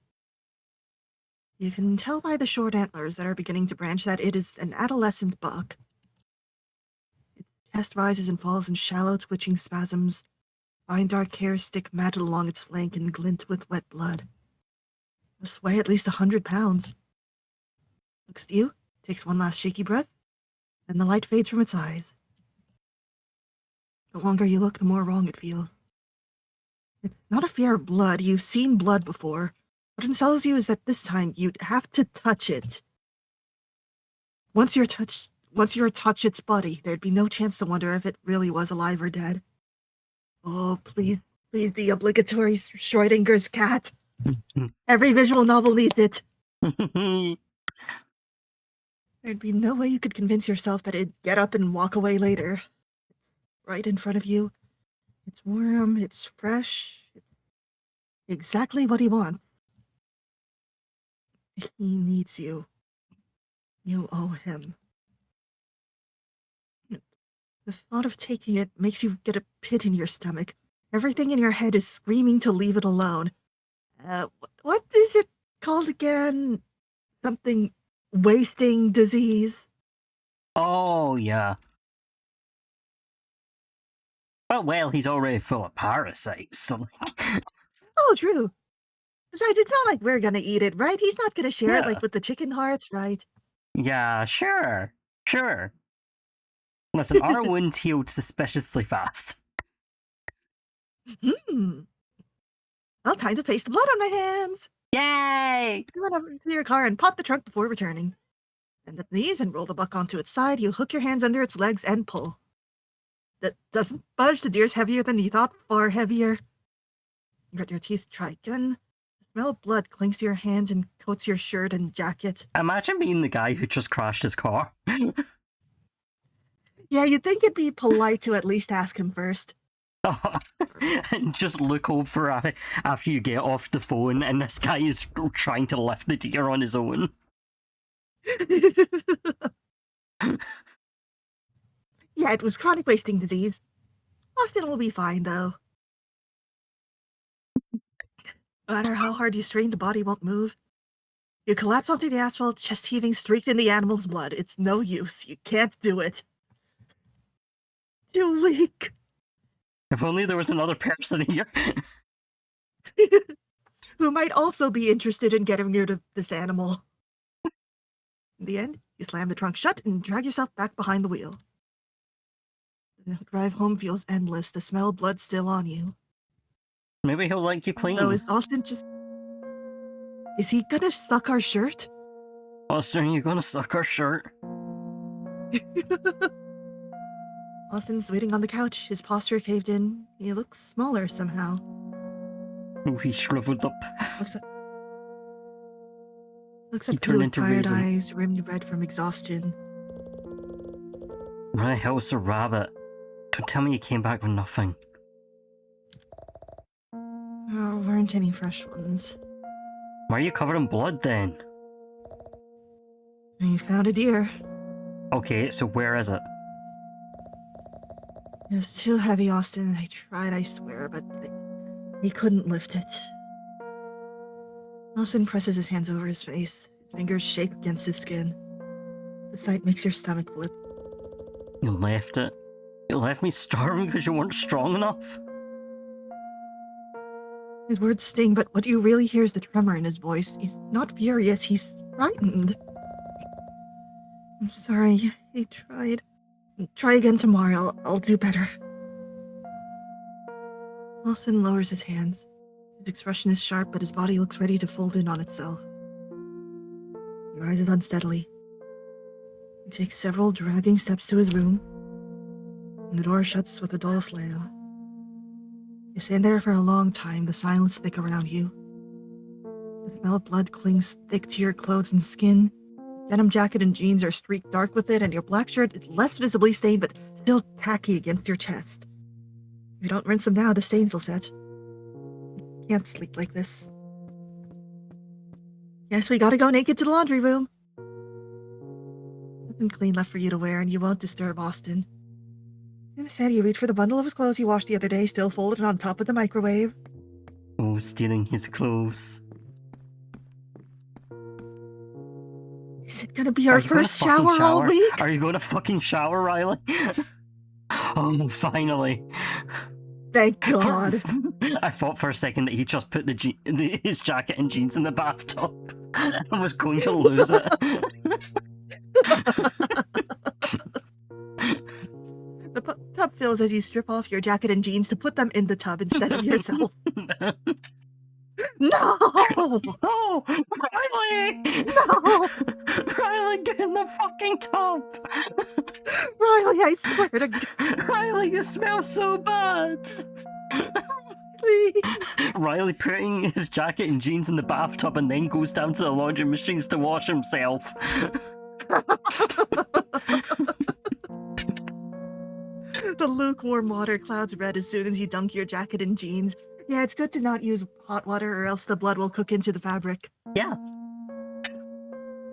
You can tell by the short antlers that are beginning to branch that it is an adolescent buck. Its chest rises and falls in shallow, twitching spasms. Fine dark hairs stick matted along its flank and glint with wet blood. Must weigh at least 100 pounds. Looks to you, takes one last shaky breath, then the light fades from its eyes. The longer you look, the more wrong it feels. It's not a fear of blood. You've seen blood before. What it tells you is that this time you'd have to touch it. Once you touch its body, there'd be no chance to wonder if it really was alive or dead. Oh, please, the obligatory Schrodinger's cat. Every visual novel needs it. There'd be no way you could convince yourself that it'd get up and walk away later. It's right in front of you. It's warm, it's fresh. It's exactly what he wants. He needs you. You owe him. The thought of taking it makes you get a pit in your stomach. Everything in your head is screaming to leave it alone. What is it called again? Something wasting disease? Oh, yeah. Well, he's already full of parasites, so... Oh, true. Besides, it's not like we're gonna eat it, right? He's not gonna share it like with the chicken hearts, right? Yeah, sure. Listen, our wound healed suspiciously fast. Well, time to paste the blood on my hands. Yay! You run over to your car and pop the trunk before returning. Bend the knees and roll the buck onto its side. You hook your hands under its legs and pull. That doesn't budge. The deer's heavier than you thought, far heavier. You grit your teeth, try again. The smell of blood clings to your hands and coats your shirt and jacket. Imagine being the guy who just crashed his car. Yeah, you'd think it'd be polite to at least ask him first. And just look over at it after you get off the phone and this guy is trying to lift the deer on his own. Yeah, it was chronic wasting disease. Austin will be fine, though. No matter how hard you strain, the body won't move. You collapse onto the asphalt, chest heaving, streaked in the animal's blood. It's no use. You can't do it. Too weak. If only there was another person here. Who might also be interested in getting rid of this animal. In the end, you slam the trunk shut and drag yourself back behind the wheel. The drive home feels endless, the smell of blood still on you. Maybe he'll like you clean. So is Austin just... Is he gonna suck our shirt? Austin, are you gonna suck our shirt? Austin's waiting on the couch, his posture caved in. He looks smaller somehow. Oh, he shriveled up. Looks He up turned with into tired raisin. eyes, rimmed red from exhaustion. My hell's a rabbit. Don't tell me you came back with nothing. Oh, weren't any fresh ones. Why are you covered in blood then? I found a deer. Okay, so where is it? It was too heavy, Austin. I tried, I swear, but he couldn't lift it. Austin presses his hands over his face. His fingers shake against his skin. The sight makes your stomach flip. You left it. You left me starving because you weren't strong enough. His words sting, but what you really hear is the tremor in his voice. He's not furious, he's frightened. I'm sorry, I tried. Try again tomorrow, I'll do better. Austin lowers his hands. His expression is sharp, but his body looks ready to fold in on itself. He rises unsteadily. He takes several dragging steps to his room, and the door shuts with a dull slam. You stand there for a long time, the silence thick around you. The smell of blood clings thick to your clothes and skin. Denim jacket and jeans are streaked dark with it, and your black shirt is less visibly stained, but still tacky against your chest. If you don't rinse them now, the stains will set. You can't sleep like this. Yes, we gotta go naked to the laundry room. Nothing clean left for you to wear, and you won't disturb Austin. Instead, you reach for the bundle of his clothes you washed the other day, still folded on top of the microwave. Oh, stealing his clothes. Is it gonna be our first shower all week? Are you going to fucking shower, Riley? Oh, finally. Thank God. I thought for a second that he just put his jacket and jeans in the bathtub and was going to lose it. The tub fills smiles as you strip off your jacket and jeans to put them in the tub instead of yourself. No! Oh, Riley! No! Riley, get in the fucking tub! Riley, I swear to God, Riley, you smell so bad! please. Riley putting his jacket and jeans in the bathtub and then goes down to the laundry machines to wash himself. The lukewarm water clouds red as soon as you dunk your jacket and jeans. Yeah, it's good to not use hot water or else the blood will cook into the fabric. Yeah.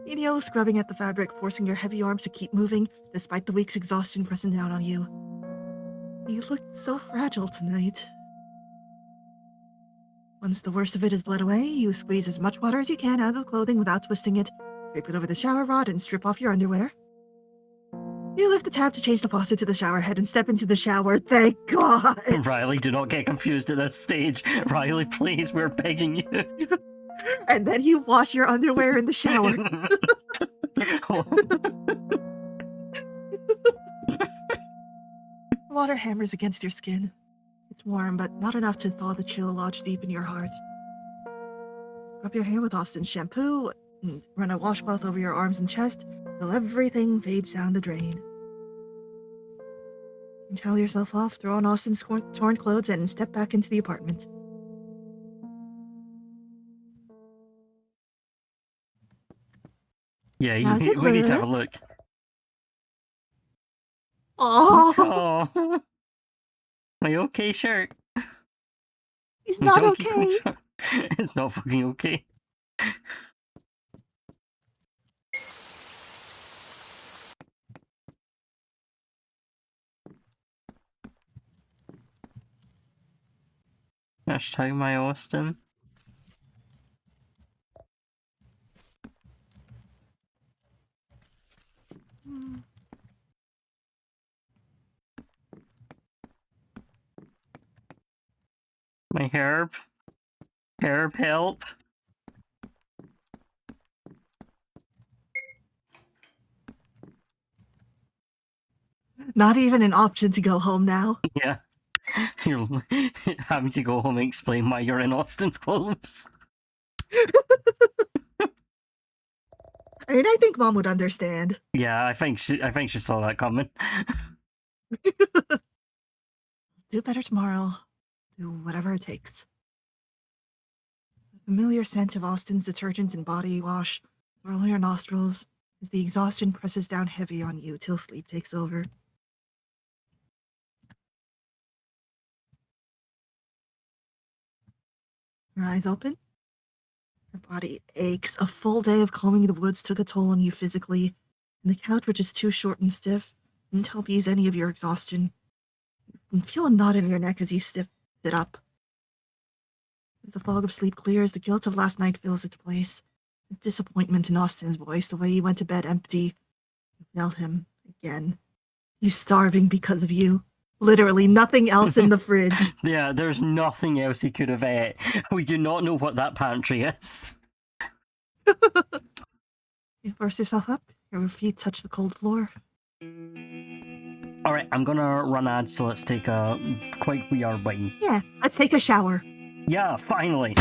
You kneel, scrubbing at the fabric, forcing your heavy arms to keep moving, despite the week's exhaustion pressing down on you. You looked so fragile tonight. Once the worst of it is bled away, you squeeze as much water as you can out of the clothing without twisting it, drape it over the shower rod, and strip off your underwear. You lift the tap to change the faucet to the shower head and step into the shower. Thank God! Riley, do not get confused at this stage. Riley, please, we're begging you. And then you wash your underwear in the shower. The water hammers against your skin. It's warm, but not enough to thaw the chill lodged deep in your heart. Rub your hair with Austin's shampoo and run a washcloth over your arms and chest till everything fades down the drain. You towel yourself off, throw on Austin's torn clothes, and step back into the apartment. Yeah, How's it we need to have a look? look. Oh, Oh. Are you okay, shirt? he's not Donkey Kong okay. shirt. It's not fucking okay. Hashtag my Austin. My herb. Herb help. Not even an option to go home now. Yeah. You're having to go home and explain why you're in Austin's clothes. I mean, I think Mom would understand. Yeah, I think she saw that coming. Do better tomorrow. Do whatever it takes. The familiar scent of Austin's detergent and body wash swirl your nostrils as the exhaustion presses down heavy on you till sleep takes over. Your eyes open. Your body aches. A full day of combing the woods took a toll on you physically, and the couch, which is too short and stiff, didn't help ease any of your exhaustion. You can feel a knot in your neck as you sit up. As the fog of sleep clears, the guilt of last night fills its place. The disappointment in Austin's voice, the way he went to bed empty. You felt him again. He's starving because of you. Literally nothing else in the fridge. Yeah, there's nothing else he could have ate. We do not know what that pantry is. You force yourself up. Your feet touch the cold floor. Alright, I'm gonna run ads, so let's take a quite weird way. Yeah, let's take a shower. Yeah, finally!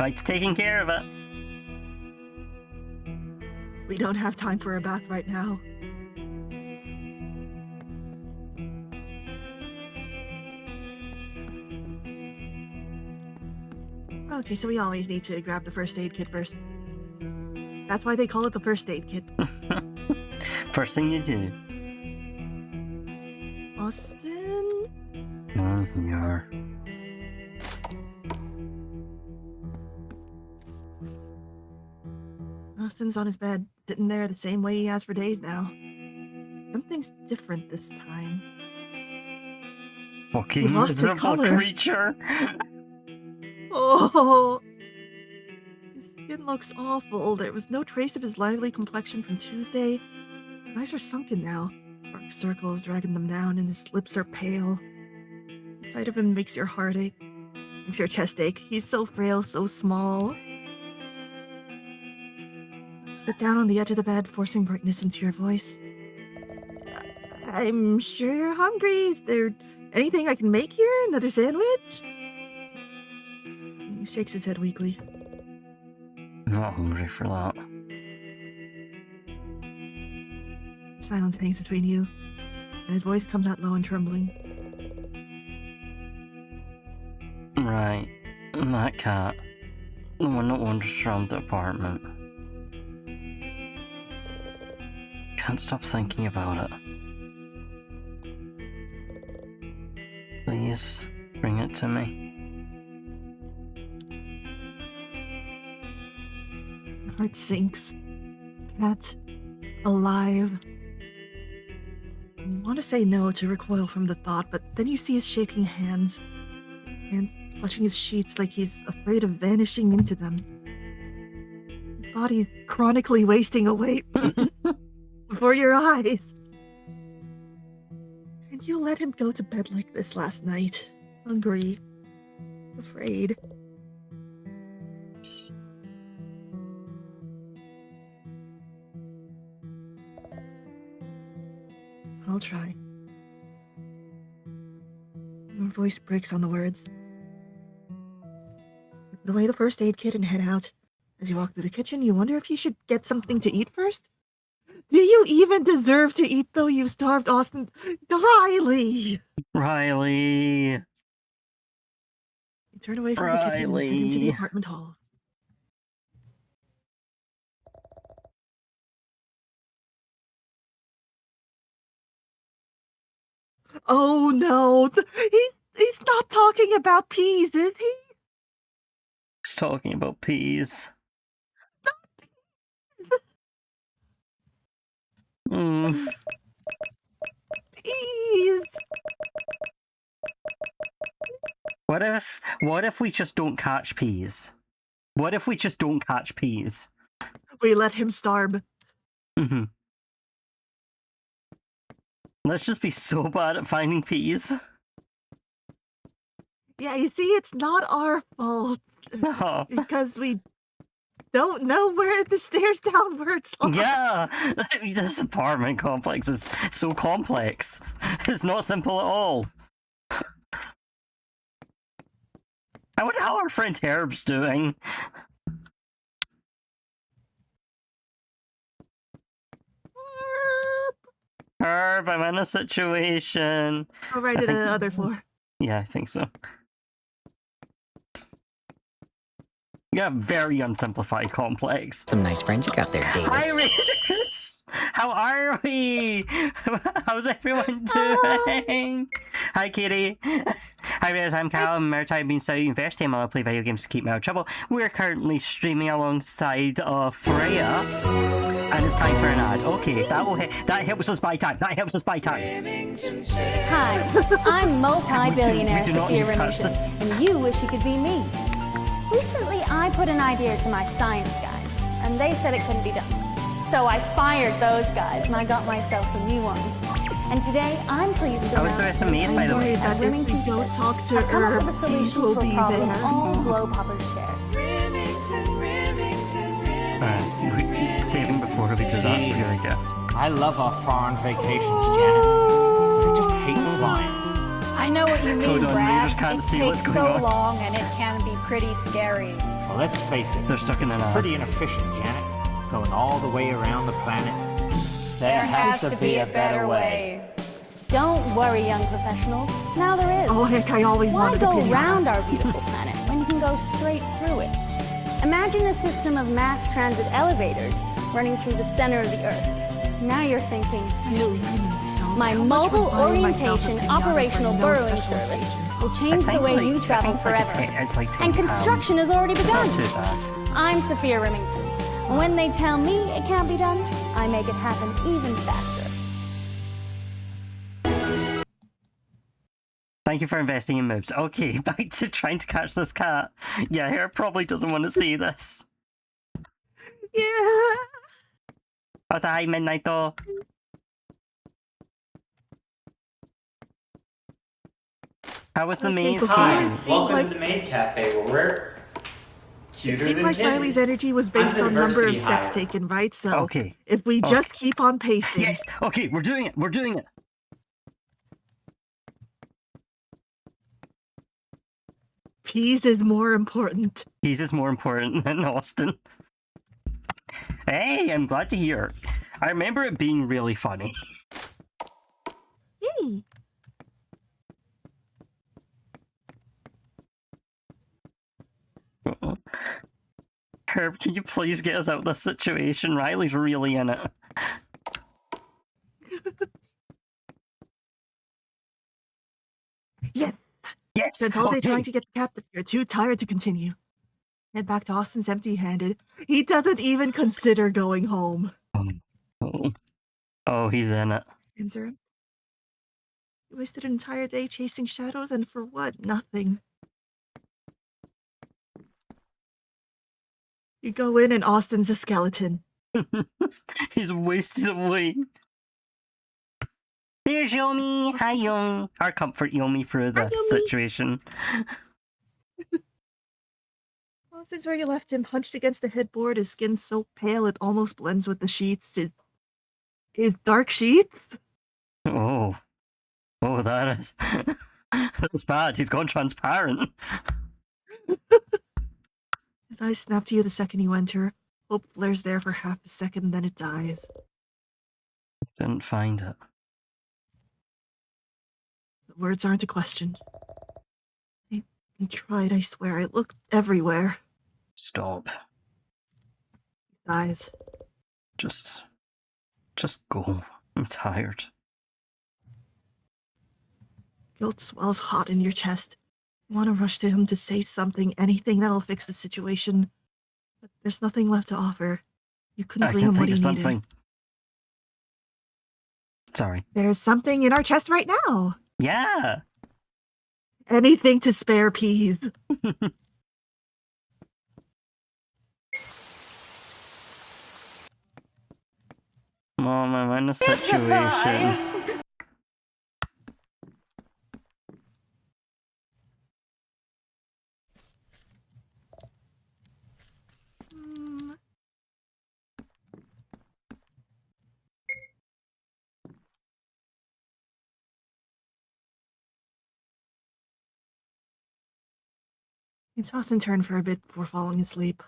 Right to taking care of it. We don't have time for a bath right now. Okay, so we always need to grab the first aid kit first. That's why they call it the first aid kit. First thing you do. Austin? Oh, here. Austin's on his bed, sitting there the same way he has for days now. Something's different this time. Fucking He lost his miserable color. creature. Oh! His skin looks awful. There was no trace of his lively complexion from Tuesday. His eyes are sunken now. Dark circles dragging them down, and his lips are pale. The sight of him makes your heart ache. Makes your chest ache. He's so frail, so small. Sit down on the edge of the bed, forcing brightness into your voice. I'm sure you're hungry. Is there anything I can make here? Another sandwich? He shakes his head weakly. Not hungry for that. Silence hangs between you, and his voice comes out low and trembling. Right. That cat. The one that wanders around the apartment. Can't stop thinking about it. Please, bring it to me. Your heart sinks. Cat. Alive. You want to say no to recoil from the thought, but then you see his shaking hands clutching his sheets like he's afraid of vanishing into them. His body's chronically wasting away before your eyes. And you let him go to bed like this last night, hungry, afraid. I'll try. Your voice breaks on the words. You put away the first aid kit and head out. As you walk through the kitchen, you wonder if you should get something to eat first. Do you even deserve to eat, though? You starved Austin. Riley! Riley! You turn away from the kitchen and head into the Riley. apartment hall. Oh no! He's not talking about peas, is he? He's talking about peas. Mm. Peas! What if we just don't catch peas? What if we just don't catch peas? We let him starve. Mm-hmm. Let's just be so bad at finding peas. Yeah, you see, it's not our fault. Oh. Because we don't know where the stairs downwards are. Yeah, this apartment complex is so complex. It's not simple at all. I wonder how our friend Herb's doing. Herb, I'm in a situation. Go right I to think- the other floor. Yeah, I think so. Yeah, very unsimplified complex. Some nice friends you got there, Davis. Hi, Rangers! How are we? How's everyone doing? Hi, Katie. Hi, Rangers. I'm Cal. I'm Maritime Bean Study University, and I play video games to keep me out of trouble. We're currently streaming alongside Freya, and it's time for an ad. Okay, that helps us buy time. That helps us buy time. Hi, I'm multi-billionaire We do not need Sophia to touch this. Remington, and you wish you could be me. Recently, I put an idea to my science guys, and they said it couldn't be done. So I fired those guys, and I got myself some new ones. And today, I'm pleased to I was announce so amazed by I'm the worried at that if we Remington don't City, talk to I've come up Herb, with a he solution will to be a problem there. all glow poppers share. Alright, saving before we do that's a good idea. I love our foreign vacations, Janet. I just hate flying. I know what you mean, Hold on, Brad. readers can't It see what's takes going so on. long and it can be pretty scary. Well, let's face it. They're stuck in it's an pretty inefficient, Janet. Going all the way around the planet. There has to be a better way. Don't worry, young professionals. Now there is. Oh heck, I always Why wanted to go pity round our beautiful planet when you can go straight through it? Imagine a system of mass transit elevators running through the center of the Earth. Now you're thinking, my mobile orientation operational burrowing service will change the way you travel forever. And construction has already begun. It's not too bad. I'm Sophia Remington. And when they tell me it can't be done, I make it happen even faster. Thank you for investing in moves. Okay, back to trying to catch this cat. Yeah, Hare probably doesn't want to see this. Yeah. Oh, hi, Midnight though. How was the Okay, maze? before Hi, it seemed welcome like- to the maid cafe where we're It cuter seemed than like kittens. Riley's energy was based I'm on number of diversity steps hire. taken, right? So Okay. if we Okay. just keep on pacing. Yes. Okay, we're doing it. We're doing it. Peas is more important. He's is more important than Austin. Hey, I'm glad to hear. I remember it being really funny. Yay. Herb, can you please get us out of this situation? Riley's really in it. Yes. Yes. Spent all day okay. trying to get the captain. You're too tired to continue. Head back to Austin's empty-handed. He doesn't even consider going home. Oh. Oh, he's in it. Answer him. You wasted an entire day chasing shadows, and for what? Nothing. You go in, and Austin's a skeleton. He's wasted away. There's Yomi. Hi, Yomi. Our comfort Yomi through this Yomi. situation. Austin's where you left him, hunched against the headboard, his skin so pale it almost blends with the sheets. His dark sheets? Oh. Oh, that is... That's bad. He's gone transparent. His eyes snap to you the second you enter. Hope flares there for half a second, then it dies. Didn't find it. The words aren't a question. I tried, I swear. I looked everywhere. Stop. Eyes. Just go. I'm tired. Guilt swells hot in your chest. You want to rush to him to say something, anything that'll fix the situation. But there's nothing left to offer. You couldn't I bring can him what think he of needed. something. Sorry. There's something in our chest right now. Yeah. Anything to spare peas. Mom, I'm in a situation. Hmm. You toss and turn for a bit before falling asleep.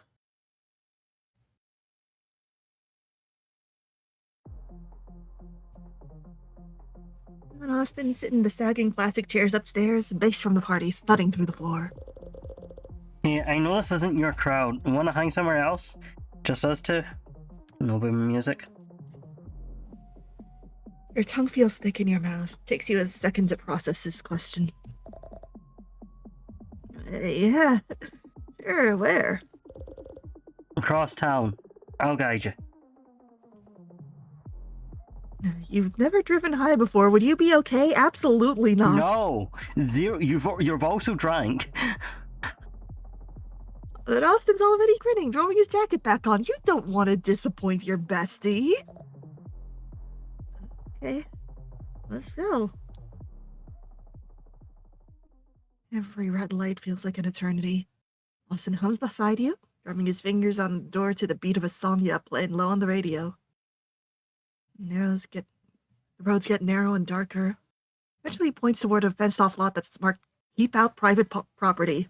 And Austin sit in the sagging plastic chairs upstairs, bass from the party thudding through the floor. Hey, I know this isn't your crowd. Want to hang somewhere else? Just us two? No boom music? Your tongue feels thick in your mouth. Takes you a second to process his question. Yeah, sure, where? Across town. I'll guide you. You've never driven high before. Would you be okay? Absolutely not. No! Zero. You've also drank. But Austin's already grinning, throwing his jacket back on. You don't want to disappoint your bestie. Okay, let's go. Every red light feels like an eternity. Austin hums beside you, drumming his fingers on the door to the beat of a song you have playing low on the radio. The roads get narrow and darker. Eventually he points toward a fenced-off lot that's marked "Keep Out Private Property."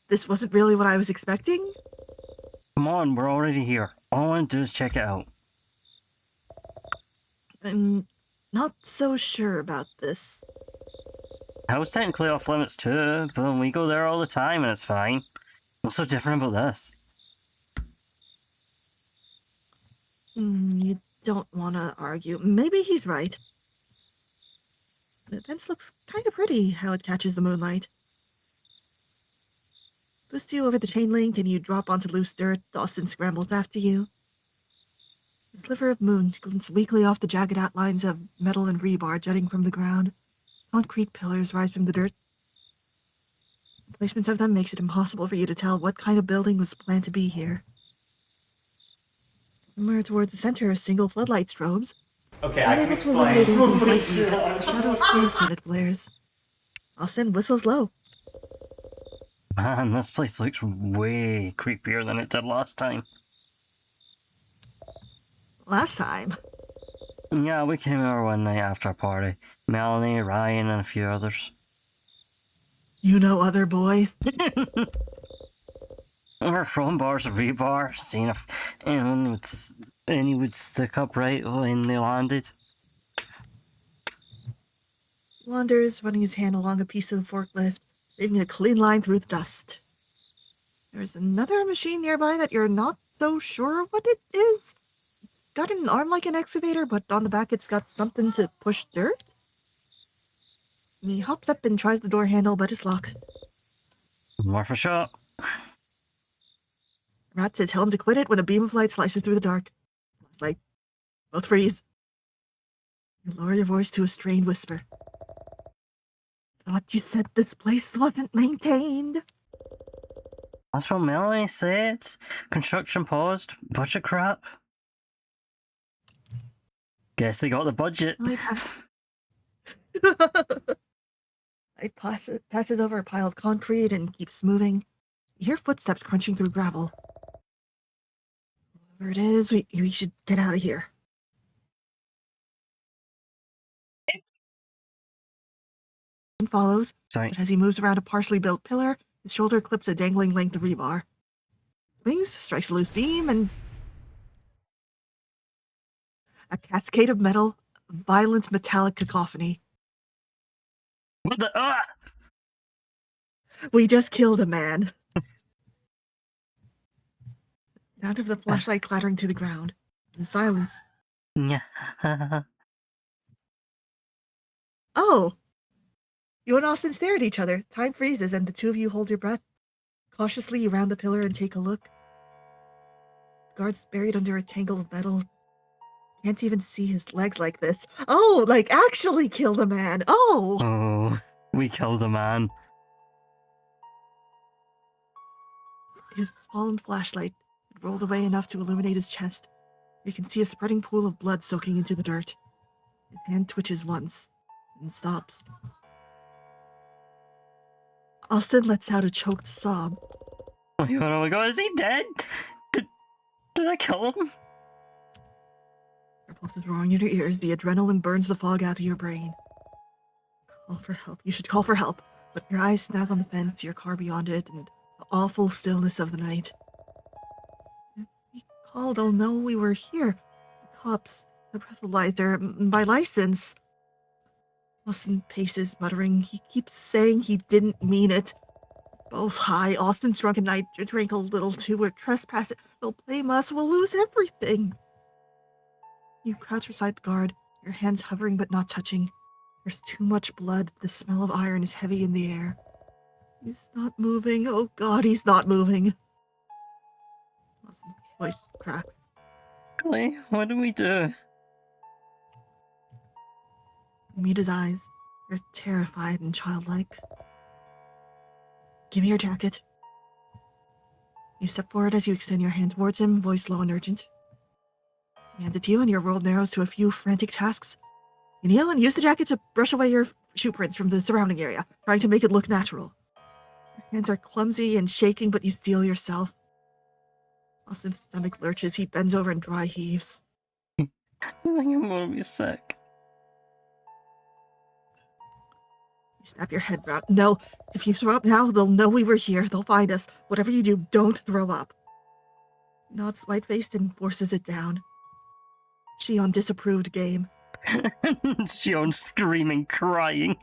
this wasn't really what I was expecting. Come on, we're already here. All I want to do is check it out. I'm not so sure about this. Hell's technically off limits too, but we go there all the time and it's fine. What's so different about this? You don't want to argue. Maybe he's right. The fence looks kind of pretty, how it catches the moonlight. Boost you over the chain link and you drop onto loose dirt. Austin scrambles after you. A sliver of moon glints weakly off the jagged outlines of metal and rebar jutting from the ground. Concrete pillars rise from the dirt. The placement of them makes it impossible for you to tell what kind of building was planned to be here. Somewhere toward the center, a single floodlight strobes. Okay, I Unable can to illuminate explain. anything brightly, but the shadows clean soon it flares. Austin whistles low. Man, this place looks way creepier than it did last time. Last time. Yeah, we came over one night after a party. Melanie, Ryan, and a few others. You know other boys? We were throwing bars of rebar, seeing if any would stick up right when they landed. Wanders, running his hand along a piece of the forklift, leaving a clean line through the dust. There's another machine nearby that you're not so sure what it is. It's got an arm like an excavator, but on the back it's got something to push dirt. He hops up and tries the door handle, but it's locked. Worth a shot. Rat said tell him to quit it when a beam of light slices through the dark. It's like, both freeze. You lower your voice to a strained whisper. Thought you said this place wasn't maintained. That's what Melanie said. Construction paused. Budget crap. Guess they got the budget. It passes over a pile of concrete and keeps moving. You hear footsteps crunching through gravel. Whatever it is, we should get out of here. And follows, Sorry. but as he moves around a partially built pillar, his shoulder clips a dangling length of rebar. Swings, strikes a loose beam, and a cascade of metal, violent metallic cacophony. What the? Ah! We just killed a man. Sound of the flashlight clattering to the ground. In silence. Yeah. Oh! You and Austin stare at each other. Time freezes, and the two of you hold your breath. Cautiously, you round the pillar and take a look. The guard's buried under a tangle of metal. Can't even see his legs like this. Oh, like actually killed a man. Oh! Oh, we killed a man. His fallen flashlight had rolled away enough to illuminate his chest. You can see a spreading pool of blood soaking into the dirt. His hand twitches once, and stops. Austin lets out a choked sob. Oh my god, is he dead? Did I kill him? Your pulse is roaring in your ears. The adrenaline burns the fog out of your brain. Call for help. You should call for help. But your eyes snag on the fence, your car beyond it, and the awful stillness of the night. If we called, they'll know we were here. The cops, the breathalyzer, my license. Austin paces, muttering. He keeps saying he didn't mean it. Both high. Austin's drunk at night. Drank a little too. We're trespassing. They'll blame us. We'll lose everything. You crouch beside the guard, your hands hovering but not touching. There's too much blood. The smell of iron is heavy in the air. He's not moving. Oh God, he's not moving. Austin's voice cracks. Really? What do we do? You meet his eyes. You're terrified and childlike. Give me your jacket. You step forward as you extend your hand towards him, voice low and urgent. He hands it to you, and your world narrows to a few frantic tasks. You kneel and use the jacket to brush away your shoe prints from the surrounding area, trying to make it look natural. Your hands are clumsy and shaking, but you steel yourself. Austin's stomach lurches. He bends over and dry heaves. I think I'm gonna be sick. You Snap your head round. No, if you throw up now, they'll know we were here. They'll find us. Whatever you do, don't throw up. Nods white-faced and forces it down. Shion disapproved game. Shion screaming, crying,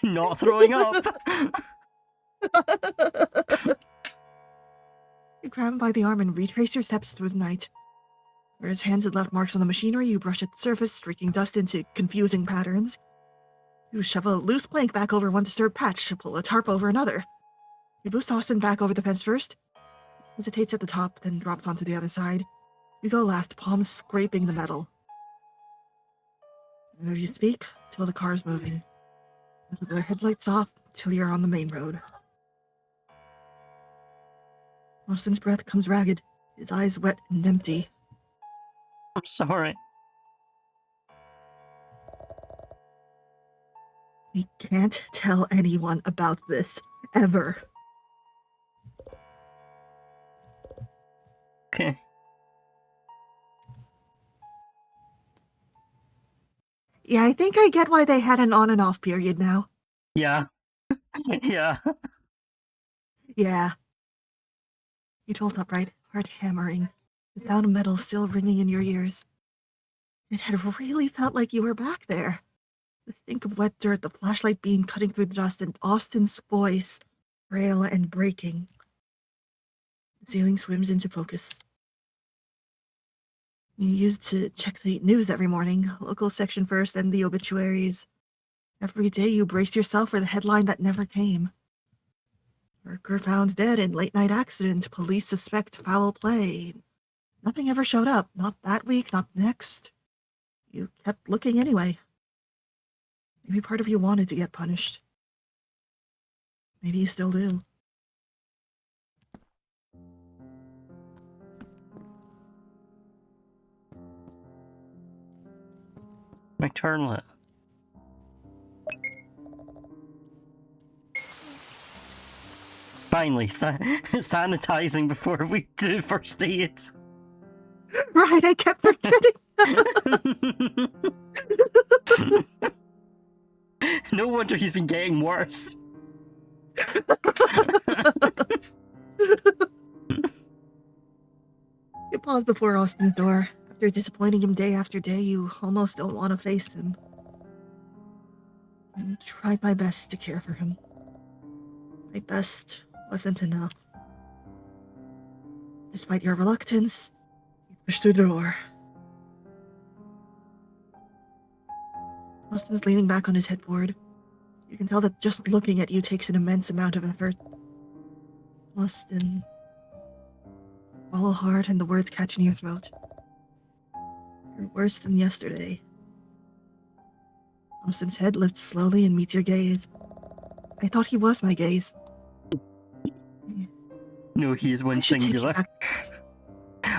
not throwing up. You grab him by the arm and retrace your steps through the night. Where his hands had left marks on the machinery, you brush at the surface, streaking dust into confusing patterns. You shove a loose plank back over one disturbed patch, pull a tarp over another. You boost Austin back over the fence first. Hesitates at the top, then drops onto the other side. You go last, palms scraping the metal. Never you speak, till the car's moving. With their headlights off, till you're on the main road. Austin's breath comes ragged, his eyes wet and empty. I'm sorry. We can't tell anyone about this, ever. Okay. Yeah, I think I get why they had an on and off period now. Yeah. Yeah. Yeah. You told upright, heart hammering, the sound of metal still ringing in your ears. It had really felt like you were back there. The stink of wet dirt, the flashlight beam cutting through the dust, and Austin's voice, frail and breaking. The ceiling swims into focus. You used to check the news every morning, local section first, then the obituaries. Every day you braced yourself for the headline that never came. Worker found dead in late-night accident. Police suspect foul play. Nothing ever showed up. Not that week, not next. You kept looking anyway. Maybe part of you wanted to get punished. Maybe you still do. My turnlet. Finally, sanitizing before we do first aid. Right, I kept forgetting. No wonder he's been getting worse. You pause before Austin's door. After disappointing him day after day, you almost don't want to face him. I tried my best to care for him. My best wasn't enough. Despite your reluctance, you push through the door. Austin's leaning back on his headboard. You can tell that just looking at you takes an immense amount of effort. Austin. Swallow hard and the words catch in your throat. You're worse than yesterday. Austin's head lifts slowly and meets your gaze. I thought he was my gaze. No, he is one I should take you singular. back.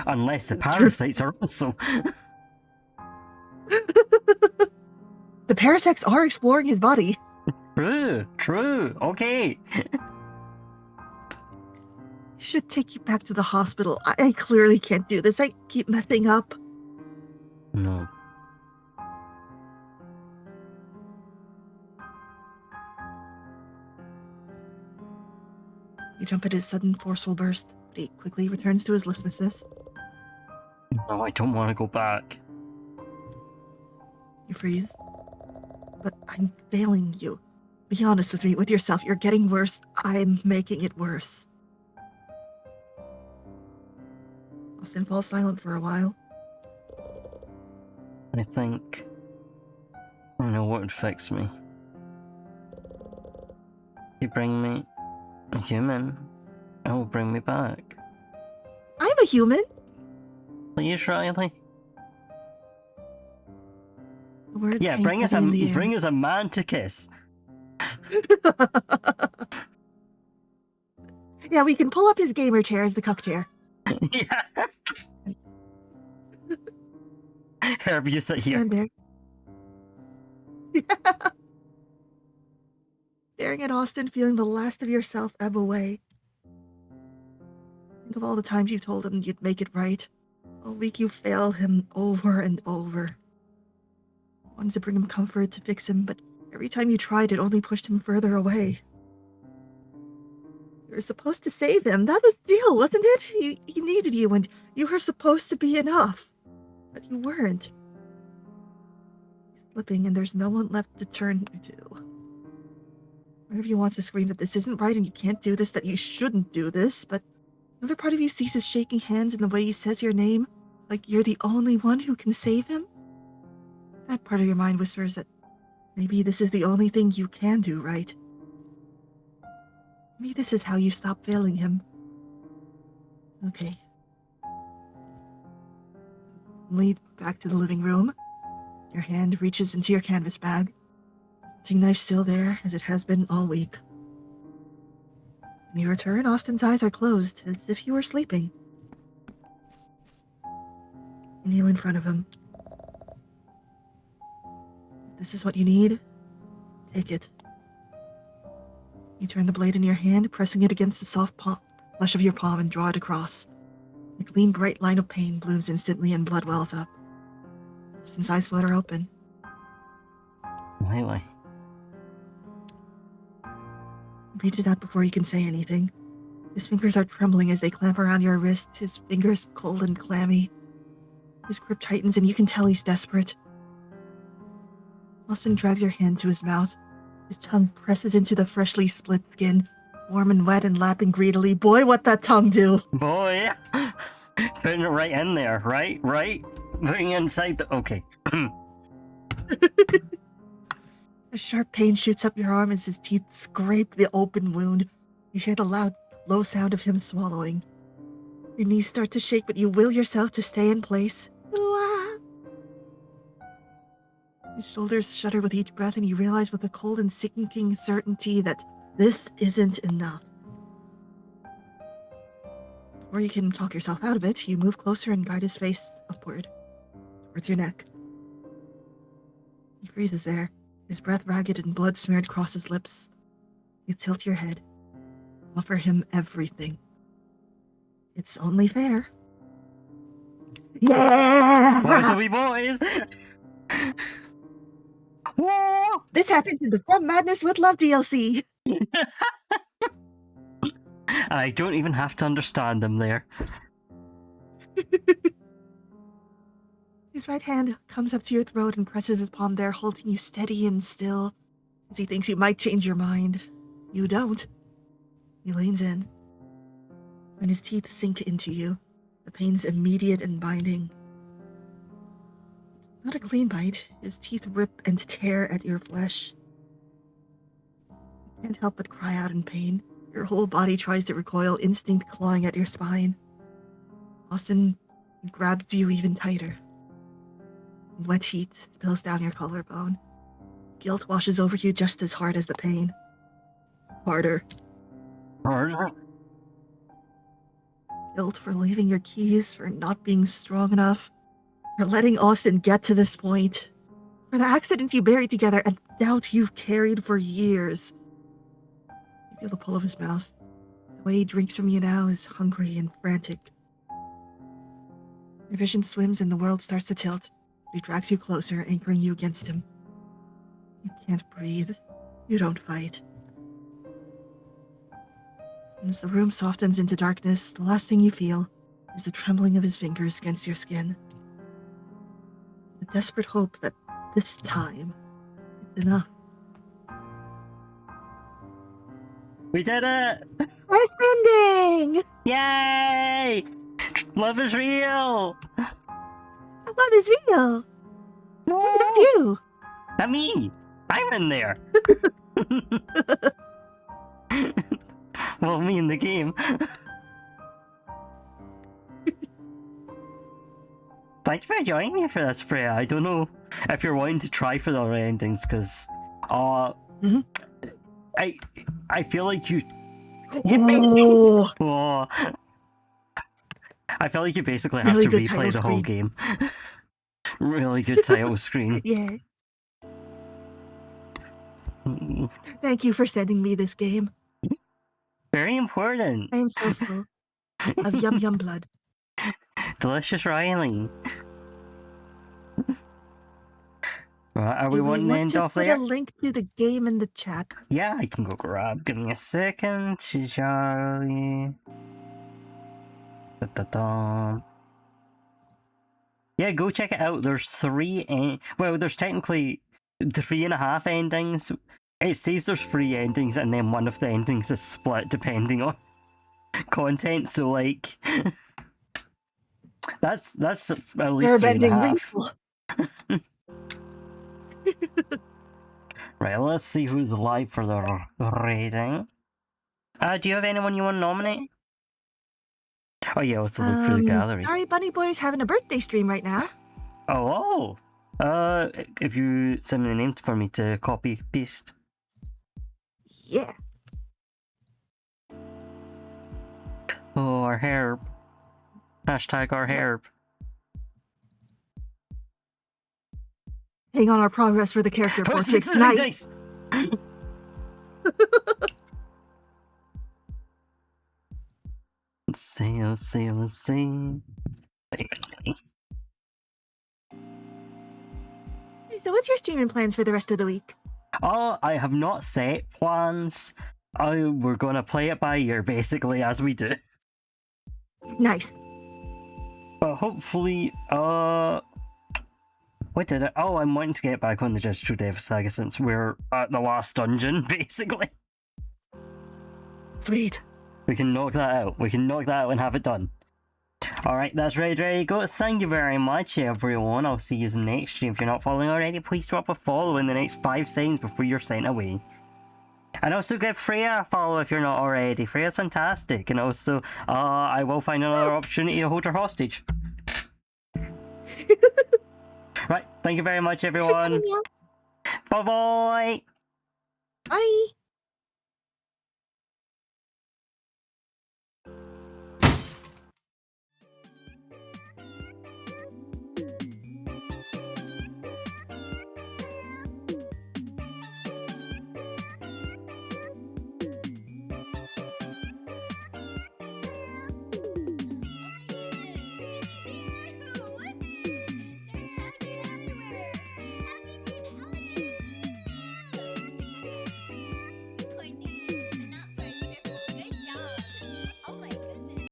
Unless the parasites are also. The parasites are exploring his body. True, okay. I should take you back to the hospital. I clearly can't do this. I keep messing up. No. You jump at his sudden forceful burst, but he quickly returns to his listlessness. No, I don't want to go back. You freeze. But I'm failing you. Be honest with me, with yourself. You're getting worse. I'm making it worse. Austin falls silent for a while. I think I know what would fix me. You bring me a human, it will bring me back. I'm a human. Please, Riley. The words Yeah, hang bring us heavy in the air. bring us a man to kiss. Yeah, we can pull up his gamer chair as the cuck chair. Yeah. Herb, you sit here. Stand there. Staring at Austin, feeling the last of yourself ebb away. Think of all the times you told him you'd make it right. All week you failed him over and over. Wanted to bring him comfort, to fix him, but Every time you tried, it only pushed him further away. You were supposed to save him. That was the deal, wasn't it? He needed you, and you were supposed to be enough. But you weren't. He's slipping, and there's no one left to turn to. Part of you wants to scream that this isn't right and you can't do this, that you shouldn't do this, but another part of you sees his shaking hands and the way he says your name, like you're the only one who can save him. That part of your mind whispers that maybe this is the only thing you can do, right? Maybe this is how you stop failing him. Okay. Lead back to the living room. Your hand reaches into your canvas bag. Hunting knife still there, as it has been all week. When you return, Austin's eyes are closed, as if you were sleeping. You kneel in front of him. If this is what you need, take it. You turn the blade in your hand, pressing it against the soft flesh of your palm and draw it across. A clean, bright line of pain blooms instantly and blood wells up. Austin's eyes flutter open. Really? Read it out before you can say anything. His fingers are trembling as they clamp around your wrist, his fingers cold and clammy. His grip tightens and you can tell he's desperate. Austin drags your hand to his mouth. His tongue presses into the freshly split skin, warm and wet and lapping greedily. Boy, what that tongue do! Boy! Putting it right in there, right? Putting it inside the... Okay. A sharp pain shoots up your arm as his teeth scrape the open wound. You hear the loud, low sound of him swallowing. Your knees start to shake, but you will yourself to stay in place. His shoulders shudder with each breath, and you realize with a cold and sinking certainty that this isn't enough. Before you can talk yourself out of it, you move closer and guide his face upward, towards your neck. He freezes there, his breath ragged and blood smeared across his lips. You tilt your head, offer him everything. It's only fair. Yeah! Boys will be boys! Whoa! This happens in the From Madness with Love DLC. I don't even have to understand them there. His right hand comes up to your throat and presses his palm there, holding you steady and still, as he thinks you might change your mind. You don't. He leans in. When his teeth sink into you, the pain's immediate and binding. It's not a clean bite. His teeth rip and tear at your flesh. You can't help but cry out in pain. Your whole body tries to recoil, instinct clawing at your spine. Austin grabs you even tighter. Wet heat spills down your collarbone. Guilt washes over you just as hard as the pain. Harder. Harder? Guilt for leaving your keys, for not being strong enough, for letting Austin get to this point, for the accidents you buried together and doubt you've carried for years. You feel the pull of his mouth. The way he drinks from you now is hungry and frantic. Your vision swims and the world starts to tilt. He drags you closer, anchoring you against him. You can't breathe. You don't fight. And as the room softens into darkness, the last thing you feel is the trembling of his fingers against your skin. The desperate hope that this time it's enough. We did it! First ending! Yay! Love is real! Love is real! Maybe that's you! Not me! I'm in there! Well, me in the game. Thank you for joining me for this, Freya. I don't know if you're wanting to try for the other endings, because I feel like you Oh, oh, I feel like you basically have Really to good replay title the whole screen. game. Really good title screen. yeah. Thank you for sending me this game. Very important. I am so full of yum yum blood. Delicious Riley. Right, are we Do we wanting to want end to off put there? a link to the game in the chat? Yeah, I can go grab. Give me a second. Charlie. Da-da-da. Yeah, go check it out. There's well, there's technically 3.5 endings. It says there's 3 endings, and then one of the endings is split depending on content. So like, that's at least 3.5. Refill. Right, let's see who's live for the rating. Do you have anyone you want to nominate? Oh yeah, let's look through the gallery. Sorry, Bunny Boy's having a birthday stream right now. Oh, if you send me the name for me to copy paste. Yeah. Oh, our herb. Hashtag our herb. Hang on our progress for the character Oh, portraits. 69 Nice. dice! Let's see, let's see, let's see. So what's your streaming plans for the rest of the week? Oh, I have not set plans. We're gonna play it by ear, basically, as we do. Nice. But hopefully, what did I? Oh, I'm wanting to get back on the Digital Dev Saga since we're at the last dungeon, basically. Sweet. We can knock that out. We can knock that out and have it done. Alright, that's ready to go. Thank you very much, everyone. I'll see you in the next stream. If you're not following already, please drop a follow in the next 5 seconds before you're sent away. And also give Freya a follow if you're not already. Freya's fantastic. And also, I will find another opportunity to hold her hostage. Right, thank you very much, everyone. Thanks for coming out. Bye-bye! Bye.